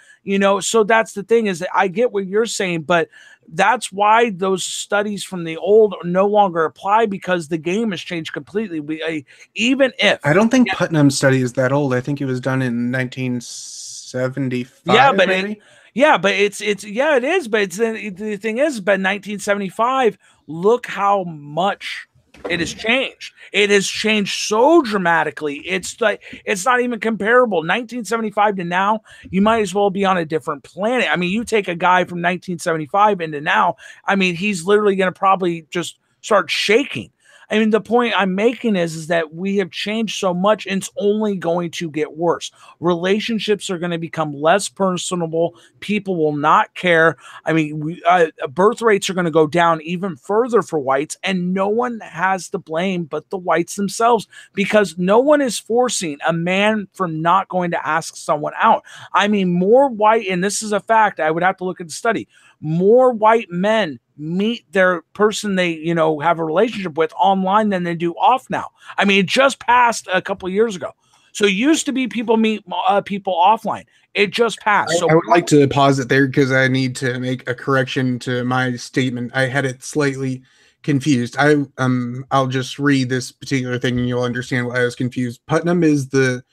So that's the thing, is that I get what you're saying, but that's why those studies from the old no longer apply, because the game has changed completely. Even if I don't think Putnam's study is that old. I think it was done in 1975. Yeah, but maybe. It is. But the thing is, but 1975, look how much it has changed. It has changed so dramatically. It's not even comparable. 1975 to now, you might as well be on a different planet. I mean, you take a guy from 1975 into now, I mean, he's literally going to probably just start shaking. I mean, the point I'm making is that we have changed so much, and it's only going to get worse. Relationships are going to become less personable. People will not care. I mean, birth rates are going to go down even further for whites, and no one has the blame but the whites themselves, because no one is forcing a man from not going to ask someone out. I mean, more white, and this is a fact, I would have to look at the study, more white men meet their person they have a relationship with online than they do off now. I mean, it just passed a couple of years ago. So it used to be people meet people offline. It just passed. I would like to pause it there because I need to make a correction to my statement. I had it slightly confused. I'll just read this particular thing and you'll understand why I was confused. Putnam is the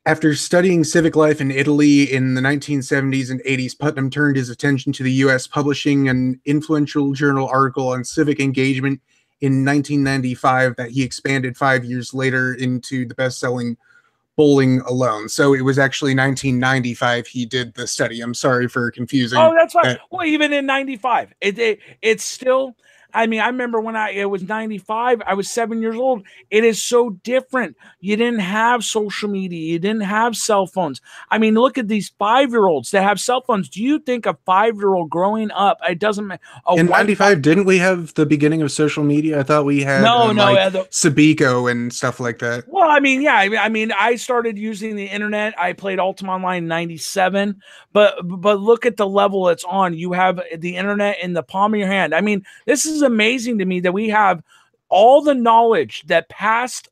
after studying civic life in Italy in the 1970s and 80s, Putnam turned his attention to the US, publishing an influential journal article on civic engagement in 1995 that he expanded 5 years later into the best-selling Bowling Alone. So it was actually 1995 he did the study. I'm sorry for confusing Oh, that's fine. that. Well, even in '95, it's still. I mean, I remember when it was '95. I was 7 years old. It is so different. You didn't have social media. You didn't have cell phones. I mean, look at these 5-year-olds that have cell phones. Do you think a 5-year-old growing up? It doesn't matter. In 95, didn't we have the beginning of social media? I thought we had no, like Sabiko and stuff like that. Well, I mean, yeah, I mean, I started using the internet. I played Ultima Online in '97, but look at the level it's on. You have the internet in the palm of your hand. I mean, this is amazing to me that we have all the knowledge that past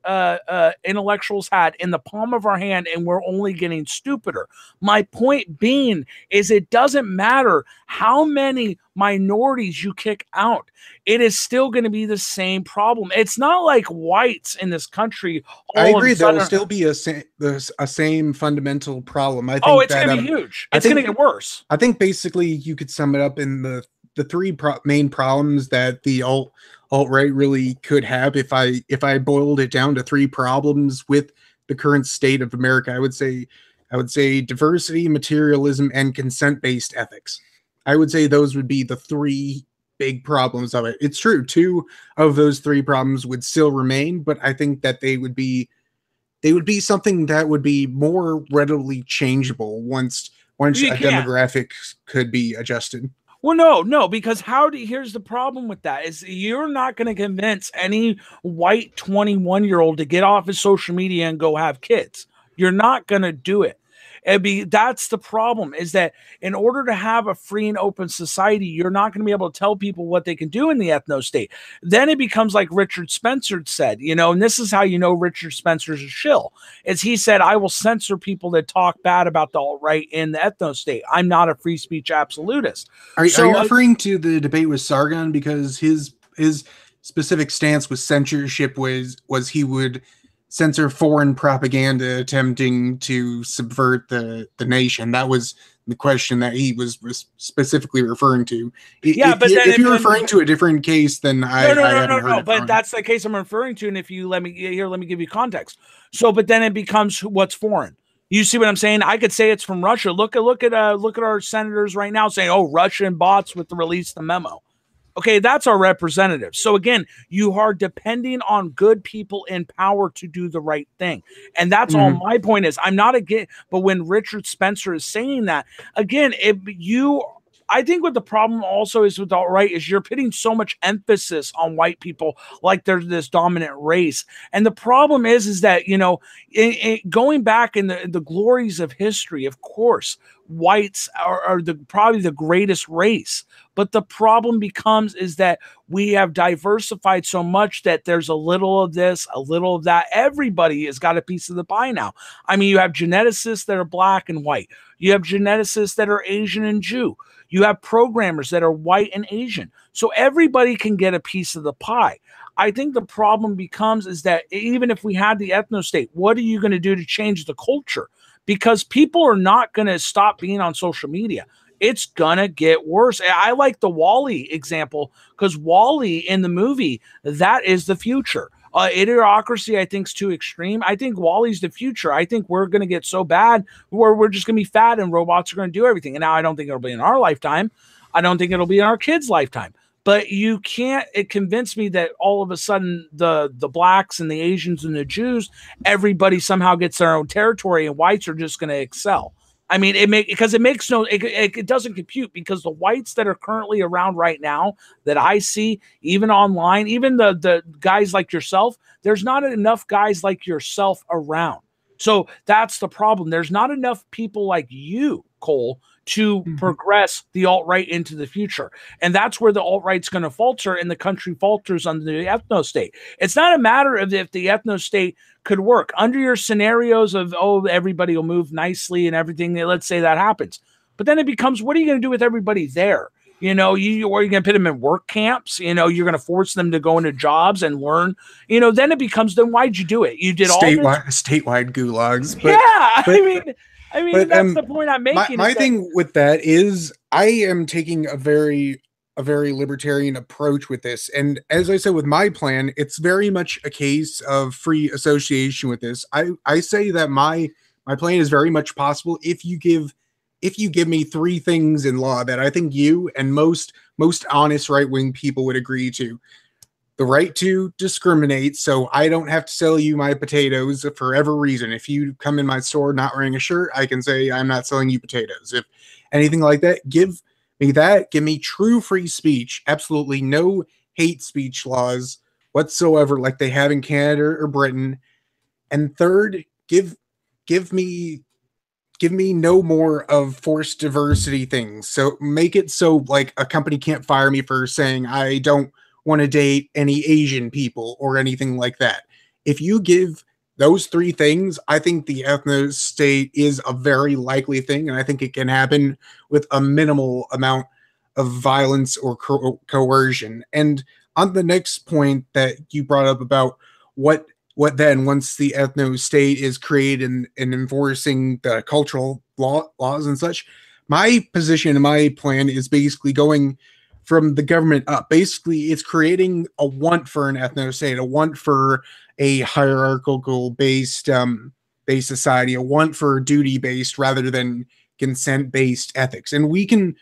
intellectuals had in the palm of our hand, and we're only getting stupider. My point being is it doesn't matter how many minorities you kick out. It is still going to be the same problem. It's not like whites in this country. I agree. There will still be a same fundamental problem. I think it's going to be huge. It's going to get worse. I think basically you could sum it up in the three main problems that the alt-right really could have. If I boiled it down to three problems with the current state of America, I would say diversity, materialism, and consent-based ethics. I would say those would be the three big problems of it. It's true, two of those three problems would still remain, but I think that they would be something that would be more readily changeable once a demographic could be adjusted. Well, no, because here's the problem with that is you're not going to convince any white 21-year-old to get off his social media and go have kids. You're not going to do it. That's the problem, is that in order to have a free and open society, you're not going to be able to tell people what they can do in the ethno state. Then it becomes like Richard Spencer said, and this is how you know Richard Spencer's a shill, is he said, I will censor people that talk bad about the alt-right in the ethno state. I'm not a free speech absolutist. Are you referring to the debate with Sargon? Because his specific stance with censorship was he would censor foreign propaganda attempting to subvert the nation. That was the question that he was specifically referring to. Yeah, but if you're referring to a different case, then I haven't heard it. But that's the case I'm referring to. And if you let me give you context. So, but then it becomes what's foreign. You see what I'm saying? I could say it's from Russia. Look at our senators right now saying, "Oh, Russian bots with the release the memo." Okay, that's our representatives. So again, you are depending on good people in power to do the right thing. And that's all my point is. I'm not against, but when Richard Spencer is saying that, again, I think what the problem also is with the alt-right is you're putting so much emphasis on white people like they're this dominant race. And the problem is that, going back in the glories of history, of course, whites are probably the greatest race. But the problem becomes is that we have diversified so much that there's a little of this, a little of that. Everybody has got a piece of the pie now. I mean, you have geneticists that are black and white. You have geneticists that are Asian and Jew. You have programmers that are white and Asian. So everybody can get a piece of the pie. I think the problem becomes is that even if we had the ethno state, what are you going to do to change the culture? Because people are not going to stop being on social media. It's going to get worse. I like the Wall-E example because Wall-E in the movie, that is the future. Idiocracy, I think, is too extreme. I think Wall-E's the future. I think we're going to get so bad where we're just going to be fat and robots are going to do everything. And now I don't think it'll be in our lifetime. I don't think it'll be in our kids' lifetime. But you can't convince me that all of a sudden the blacks and the Asians and the Jews, everybody somehow gets their own territory and whites are just going to excel. I mean, it doesn't compute because the whites that are currently around right now that I see, even online, even the guys like yourself, there's not enough guys like yourself around. So that's the problem. There's not enough people like you, Cole, to progress the alt-right into the future. And that's where the alt-right's going to falter and the country falters under the ethno state. It's not a matter of if the ethno state could work. Under your scenarios of, everybody will move nicely and everything, let's say that happens. But then it becomes, what are you going to do with everybody there? You know, or you're going to put them in work camps. You know, you're going to force them to go into jobs and learn. You know, then it becomes, then why'd you do it? You did all this. Statewide gulags. Yeah, But I mean but that's the point I'm making. my Is that thing with that is I am taking a very libertarian approach with this. And as I said with my plan, it's very much a case of free association with this. I say that my plan is very much possible if you give me three things in law that I think you and most honest right-wing people would agree to. The right to discriminate, so I don't have to sell you my potatoes for every reason. If you come in my store not wearing a shirt, I can say I'm not selling you potatoes. If anything like that, give me that. Give me true free speech. Absolutely no hate speech laws whatsoever like they have in Canada or Britain. And third, give me no more of forced diversity things. So make it so like a company can't fire me for saying I don't want to date any Asian people or anything like that. If you give those three things, I think the ethno state is a very likely thing, and I think it can happen with a minimal amount of violence or coercion. And on the next point that you brought up about what then once the ethno state is created and enforcing the cultural laws and such, my position and my plan is basically going from the government up. Basically, it's creating a want for an ethno state, a want for a hierarchical based society, a want for duty based rather than consent based ethics. And we can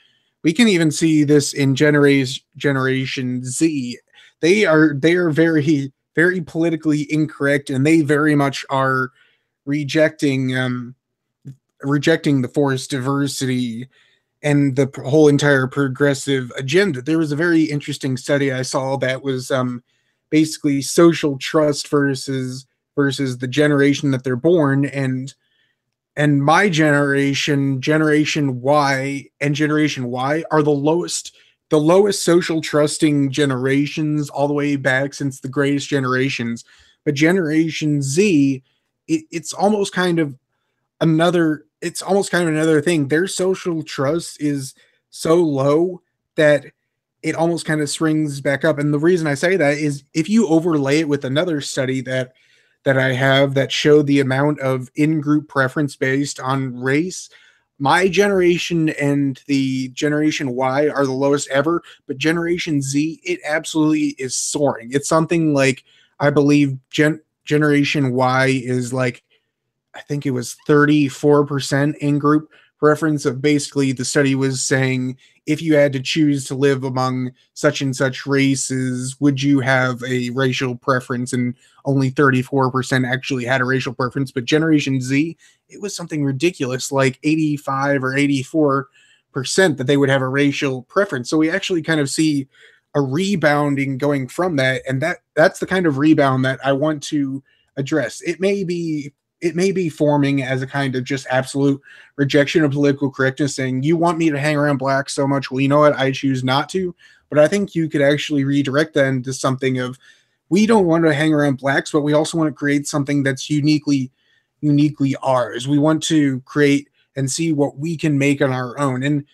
even see this in generation Z. They are very politically incorrect, and they very much are rejecting the forced diversity and the whole entire progressive agenda. There was a very interesting study I saw that was basically social trust versus the generation that they're born, and my generation Y and generation Y are the lowest social trusting generations all the way back since the greatest generations. But generation Z, it's almost kind of another thing. Their social trust is so low that it almost kind of springs back up. And the reason I say that is if you overlay it with another study that I have that showed the amount of in-group preference based on race, my generation and the generation Y are the lowest ever, but generation Z, it absolutely is soaring. It's something like, I believe generation Y is like, I think it was 34% in group preference. Of basically the study was saying if you had to choose to live among such and such races, would you have a racial preference? And only 34% actually had a racial preference. But Generation Z, it was something ridiculous, like 85 or 84% that they would have a racial preference. So we actually kind of see a rebounding going from that, and that's the kind of rebound that I want to address. It may be forming as a kind of just absolute rejection of political correctness, saying you want me to hang around blacks so much, well, you know what, I choose not to. But I think you could actually redirect that into something of, we don't want to hang around blacks, but we also want to create something that's uniquely ours. We want to create and see what we can make on our own. And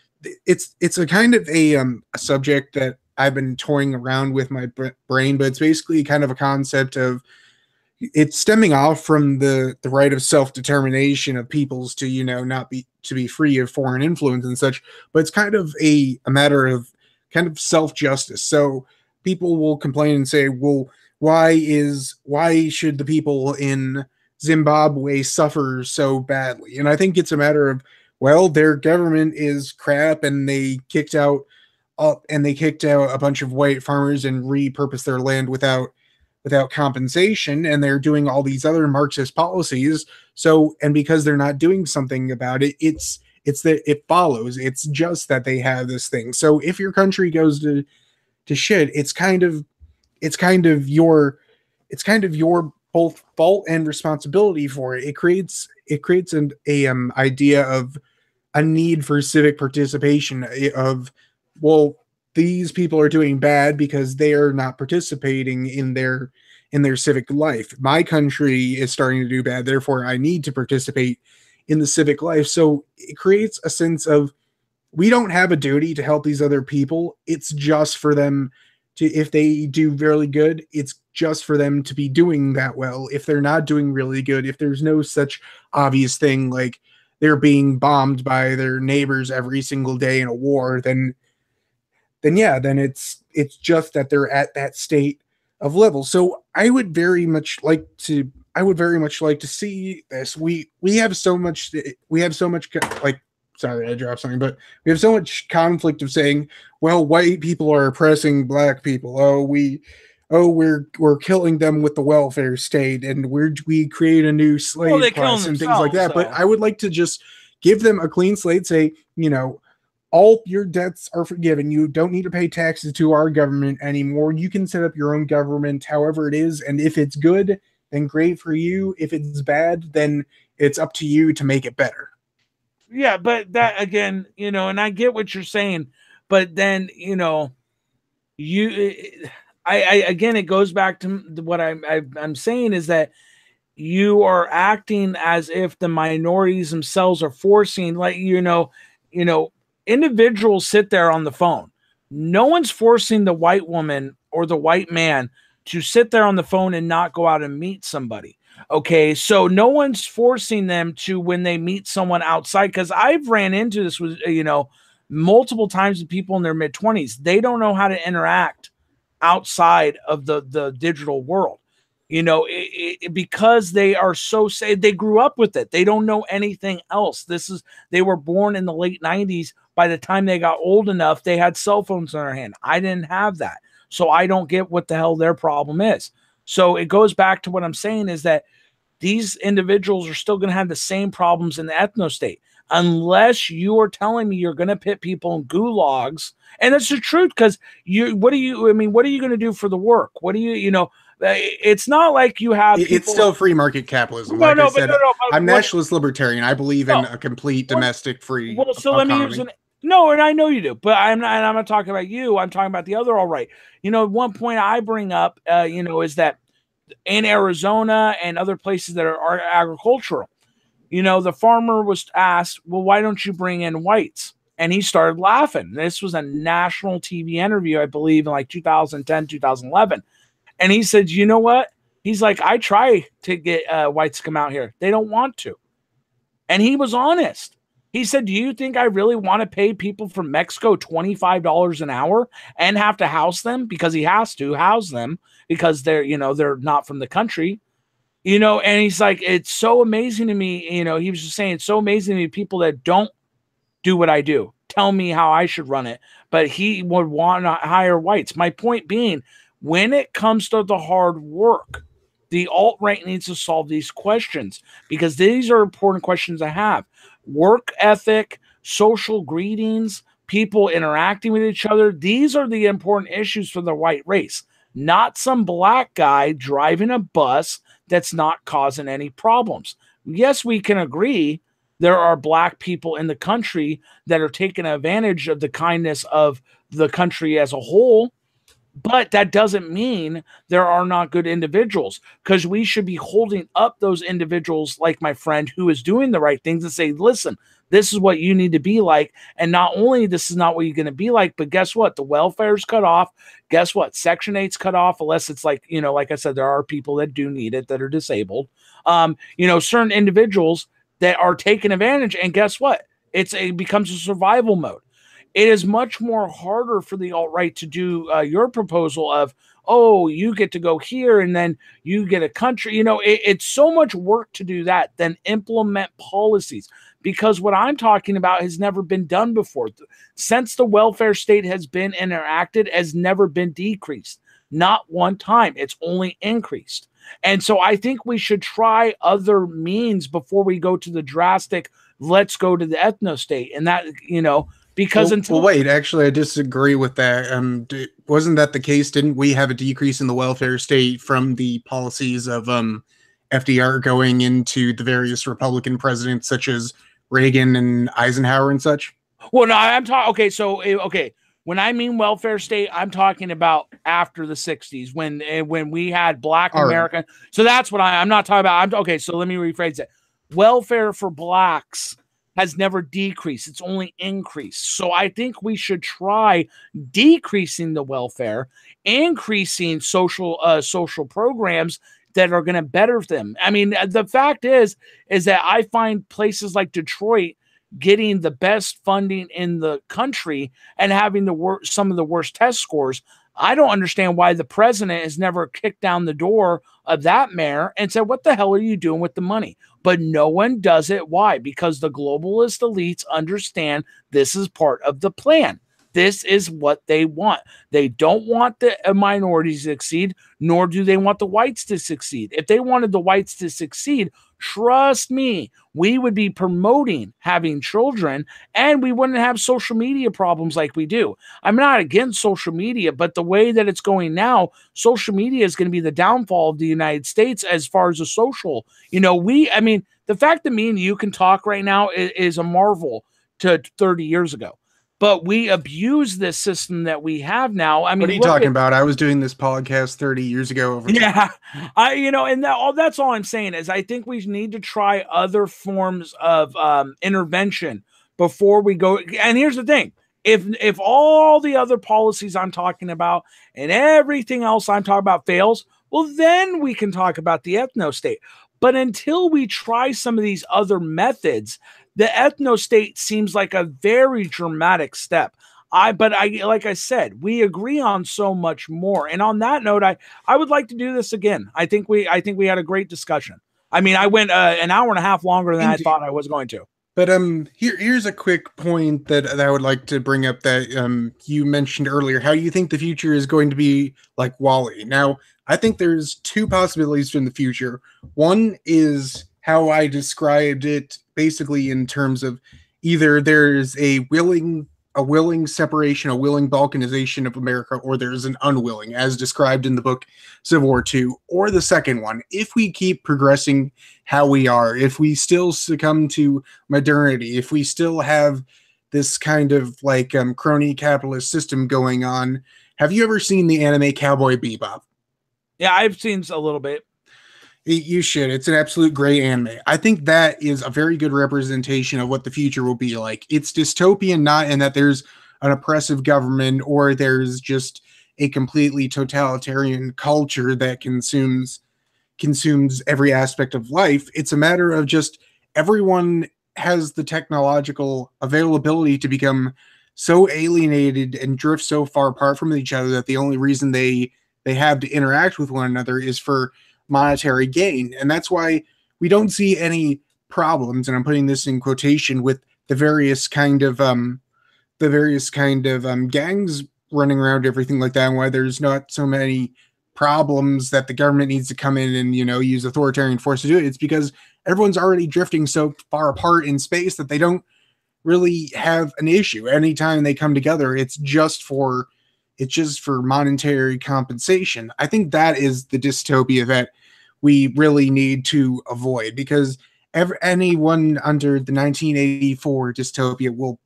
it's a kind of a subject that I've been toying around with my brain, but it's basically kind of a concept of, it's stemming off from the right of self-determination of peoples to, not be free of foreign influence and such, but it's kind of a matter of kind of self-justice. So people will complain and say, well, why should the people in Zimbabwe suffer so badly? And I think it's a matter of, well, their government is crap, and they kicked out a bunch of white farmers and repurposed their land without compensation, and they're doing all these other Marxist policies. So, and because they're not doing something about it, it's that it follows. It's just that they have this thing. So if your country goes to shit, it's kind of your both fault and responsibility for it. It creates an idea of a need for civic participation of, well, these people are doing bad because they are not participating in their civic life. My country is starting to do bad, therefore I need to participate in the civic life. So it creates a sense of we don't have a duty to help these other people. It's just for them to, if they do really good, it's just for them to be doing that well. If they're not doing really good, if there's no such obvious thing like they're being bombed by their neighbors every single day in a war, then yeah, then it's just that they're at that state of level. So I would very much like to see this. We have so much like, sorry, I dropped something, but we have so much conflict of saying, well, white people are oppressing black people. We're killing them with the welfare state, and we create a new Well, slave they're killing class and things like themselves, that. But though. I would like to just give them a clean slate, say, you know, all your debts are forgiven. You don't need to pay taxes to our government anymore. You can set up your own government, however it is. And if it's good, then great for you. If it's bad, then it's up to you to make it better. Yeah, but that again, and I get what you're saying, but then, you, I again, it goes back to what I'm saying is that you are acting as if the minorities themselves are forcing, like, individuals sit there on the phone. No one's forcing the white woman or the white man to sit there on the phone and not go out and meet somebody. Okay, so no one's forcing them to, when they meet someone outside, because I've ran into this with, multiple times with people in their mid-20s. They don't know how to interact outside of the digital world, because they are so say they grew up with it. They don't know anything else. They were born in the late 90s. By the time they got old enough, they had cell phones in their hand. I didn't have that, so I don't get what the hell their problem is. So it goes back to what I'm saying is that these individuals are still going to have the same problems in the ethno state, unless you are telling me you're going to pit people in gulags. And that's the truth, because what are you going to do for the work? What do it's not like you have people. It's still free market capitalism. No, Like I no, but said, no, I'm but what? nationalist libertarian. I believe in No, a complete well, domestic free well, so let me use economy. an no, and I know you do, but I'm not. And I'm not talking about you. I'm talking about the other. All right, one point I bring up, is that in Arizona and other places that are agricultural, the farmer was asked, well, why don't you bring in whites? And he started laughing. This was a national TV interview, I believe, in like 2010, 2011. And he said, you know what? He's like, I try to get whites to come out here. They don't want to. And he was honest. He said, do you think I really want to pay people from Mexico $25 an hour and have to house them? Because he has to house them because they're not from the country. And he's like, it's so amazing to me. He was just saying, it's so amazing to me, people that don't do what I do, tell me how I should run it. But he would want to hire whites. My point being, when it comes to the hard work, the alt-right needs to solve these questions, because these are important questions to have. Work ethic, social greetings, people interacting with each other. These are the important issues for the white race, not some black guy driving a bus that's not causing any problems. Yes, we can agree there are black people in the country that are taking advantage of the kindness of the country as a whole, but that doesn't mean there are not good individuals, because we should be holding up those individuals like my friend who is doing the right things and say, listen, this is what you need to be like. And not only this is not what you're going to be like, but guess what? The welfare's cut off. Guess what? Section 8's cut off, unless it's like, like I said, there are people that do need it that are disabled. Certain individuals that are taking advantage. And guess what? It becomes a survival mode. It is much more harder for the alt-right to do your proposal of, oh, you get to go here and then you get a country. It's so much work to do that than implement policies, because what I'm talking about has never been done before. Since the welfare state has been enacted, has never been decreased. Not one time. It's only increased. And so I think we should try other means before we go to the drastic, let's go to the ethno state. And that, because well, wait, actually, I disagree with that. Wasn't that the case? Didn't we have a decrease in the welfare state from the policies of FDR going into the various Republican presidents, such as Reagan and Eisenhower and such? Well, no, I'm talking. Okay, so when I mean welfare state, I'm talking about after the '60s when we had Black American. Right. So that's what I'm not talking about. Okay, so let me rephrase it. Welfare for blacks has never decreased. It's only increased. So I think we should try decreasing the welfare, increasing social programs that are going to better them. I mean, the fact is that I find places like Detroit getting the best funding in the country and having some of the worst test scores. I don't understand why the president has never kicked down the door of that mayor and said, "What the hell are you doing with the money?" But no one does it. Why? Because the globalist elites understand this is part of the plan. This is what they want. They don't want the minorities to succeed, nor do they want the whites to succeed. If they wanted the whites to succeed, trust me, we would be promoting having children and we wouldn't have social media problems like we do. I'm not against social media, but the way that it's going now, social media is going to be the downfall of the United States as far as the social. I mean, the fact that me and you can talk right now is a marvel to 30 years ago. But we abuse this system that we have now. I mean, what are you talking about? I was doing this podcast 30 years ago over here. Yeah, and that's all I'm saying is I think we need to try other forms of intervention before we go. And here's the thing: if all the other policies I'm talking about and everything else I'm talking about fails, well, then we can talk about the ethno state. But until we try some of these other methods, the ethno state seems like a very dramatic step. But like I said, we agree on so much more. And on that note, I would like to do this again. I think we had a great discussion. I mean, I went an hour and a half longer than I thought I was going to. But here's a quick point that I would like to bring up that you mentioned earlier, how you think the future is going to be like WALL-E. Now, I think there's two possibilities in the future. One is how I described it, basically in terms of either there's a willing separation, a willing balkanization of America, or there's an unwilling, as described in the book Civil War II, or the second one. If we keep progressing how we are, if we still succumb to modernity, if we still have this kind of like crony capitalist system going on. Have you ever seen the anime Cowboy Bebop? Yeah, I've seen a little bit. You should. It's an absolute great anime. I think that is a very good representation of what the future will be like. It's dystopian, not in that there's an oppressive government or there's just a completely totalitarian culture that consumes every aspect of life. It's a matter of just everyone has the technological availability to become so alienated and drift so far apart from each other that the only reason they have to interact with one another is for monetary gain. And that's why we don't see any problems, and I'm putting this in quotation, with the various kind of gangs running around, everything like that, and why there's not so many problems that the government needs to come in and use authoritarian force to do it. It's because everyone's already drifting so far apart in space that they don't really have an issue. Anytime they come together, it's just for monetary compensation. I think that is the dystopia that we really need to avoid, because anyone under the 1984 dystopia will,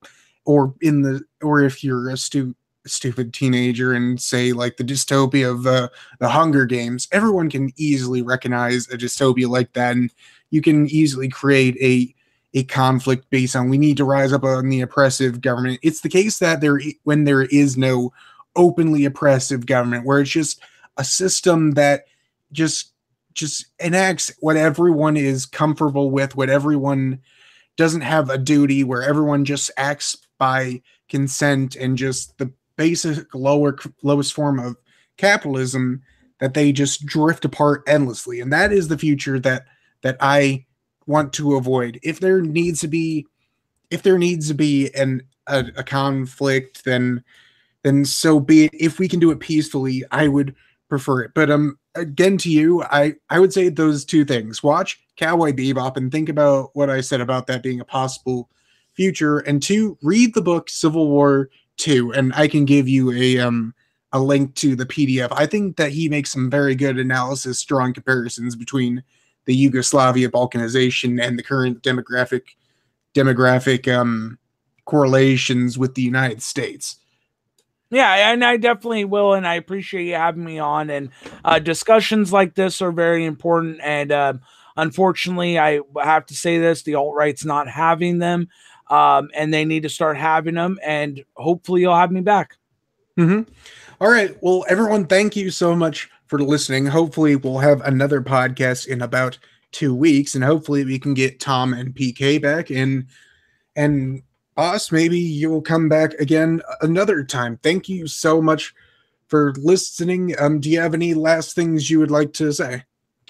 or if you're a stupid teenager and say like the dystopia of the Hunger Games, everyone can easily recognize a dystopia like that, and you can easily create a conflict based on we need to rise up on the oppressive government. It's the case that when there is no openly oppressive government, where it's just a system that just enacts what everyone is comfortable with, what everyone doesn't have a duty, where everyone just acts by consent, and just the basic lowest form of capitalism, that they just drift apart endlessly. And that is the future that I want to avoid. If there needs to be a conflict, then so be it. If we can do it peacefully, I would prefer it. But again, to you, I would say those two things: watch Cowboy Bebop and think about what I said about that being a possible future, and two, read the book Civil War II, and I can give you a link to the PDF. I think that he makes some very good analysis, drawing comparisons between the Yugoslavia balkanization and the current demographic correlations with the United States. Yeah, and I definitely will, and I appreciate you having me on. And discussions like this are very important. And Unfortunately, I have to say this: the alt right's not having them, and they need to start having them. And hopefully, you'll have me back. Mm-hmm. All right. Well, everyone, thank you so much for listening. Hopefully, we'll have another podcast in about 2 weeks, and hopefully, we can get Tom and PK back. And boss, maybe you'll come back again another time. Thank you so much for listening. Do you have any last things you would like to say?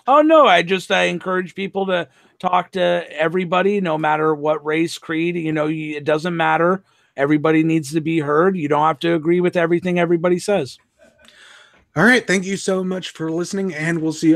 Oh no, I encourage people to talk to everybody, no matter what race, creed. It doesn't matter. Everybody needs to be heard. You don't have to agree with everything everybody says. All right. Thank you so much for listening, and we'll see you.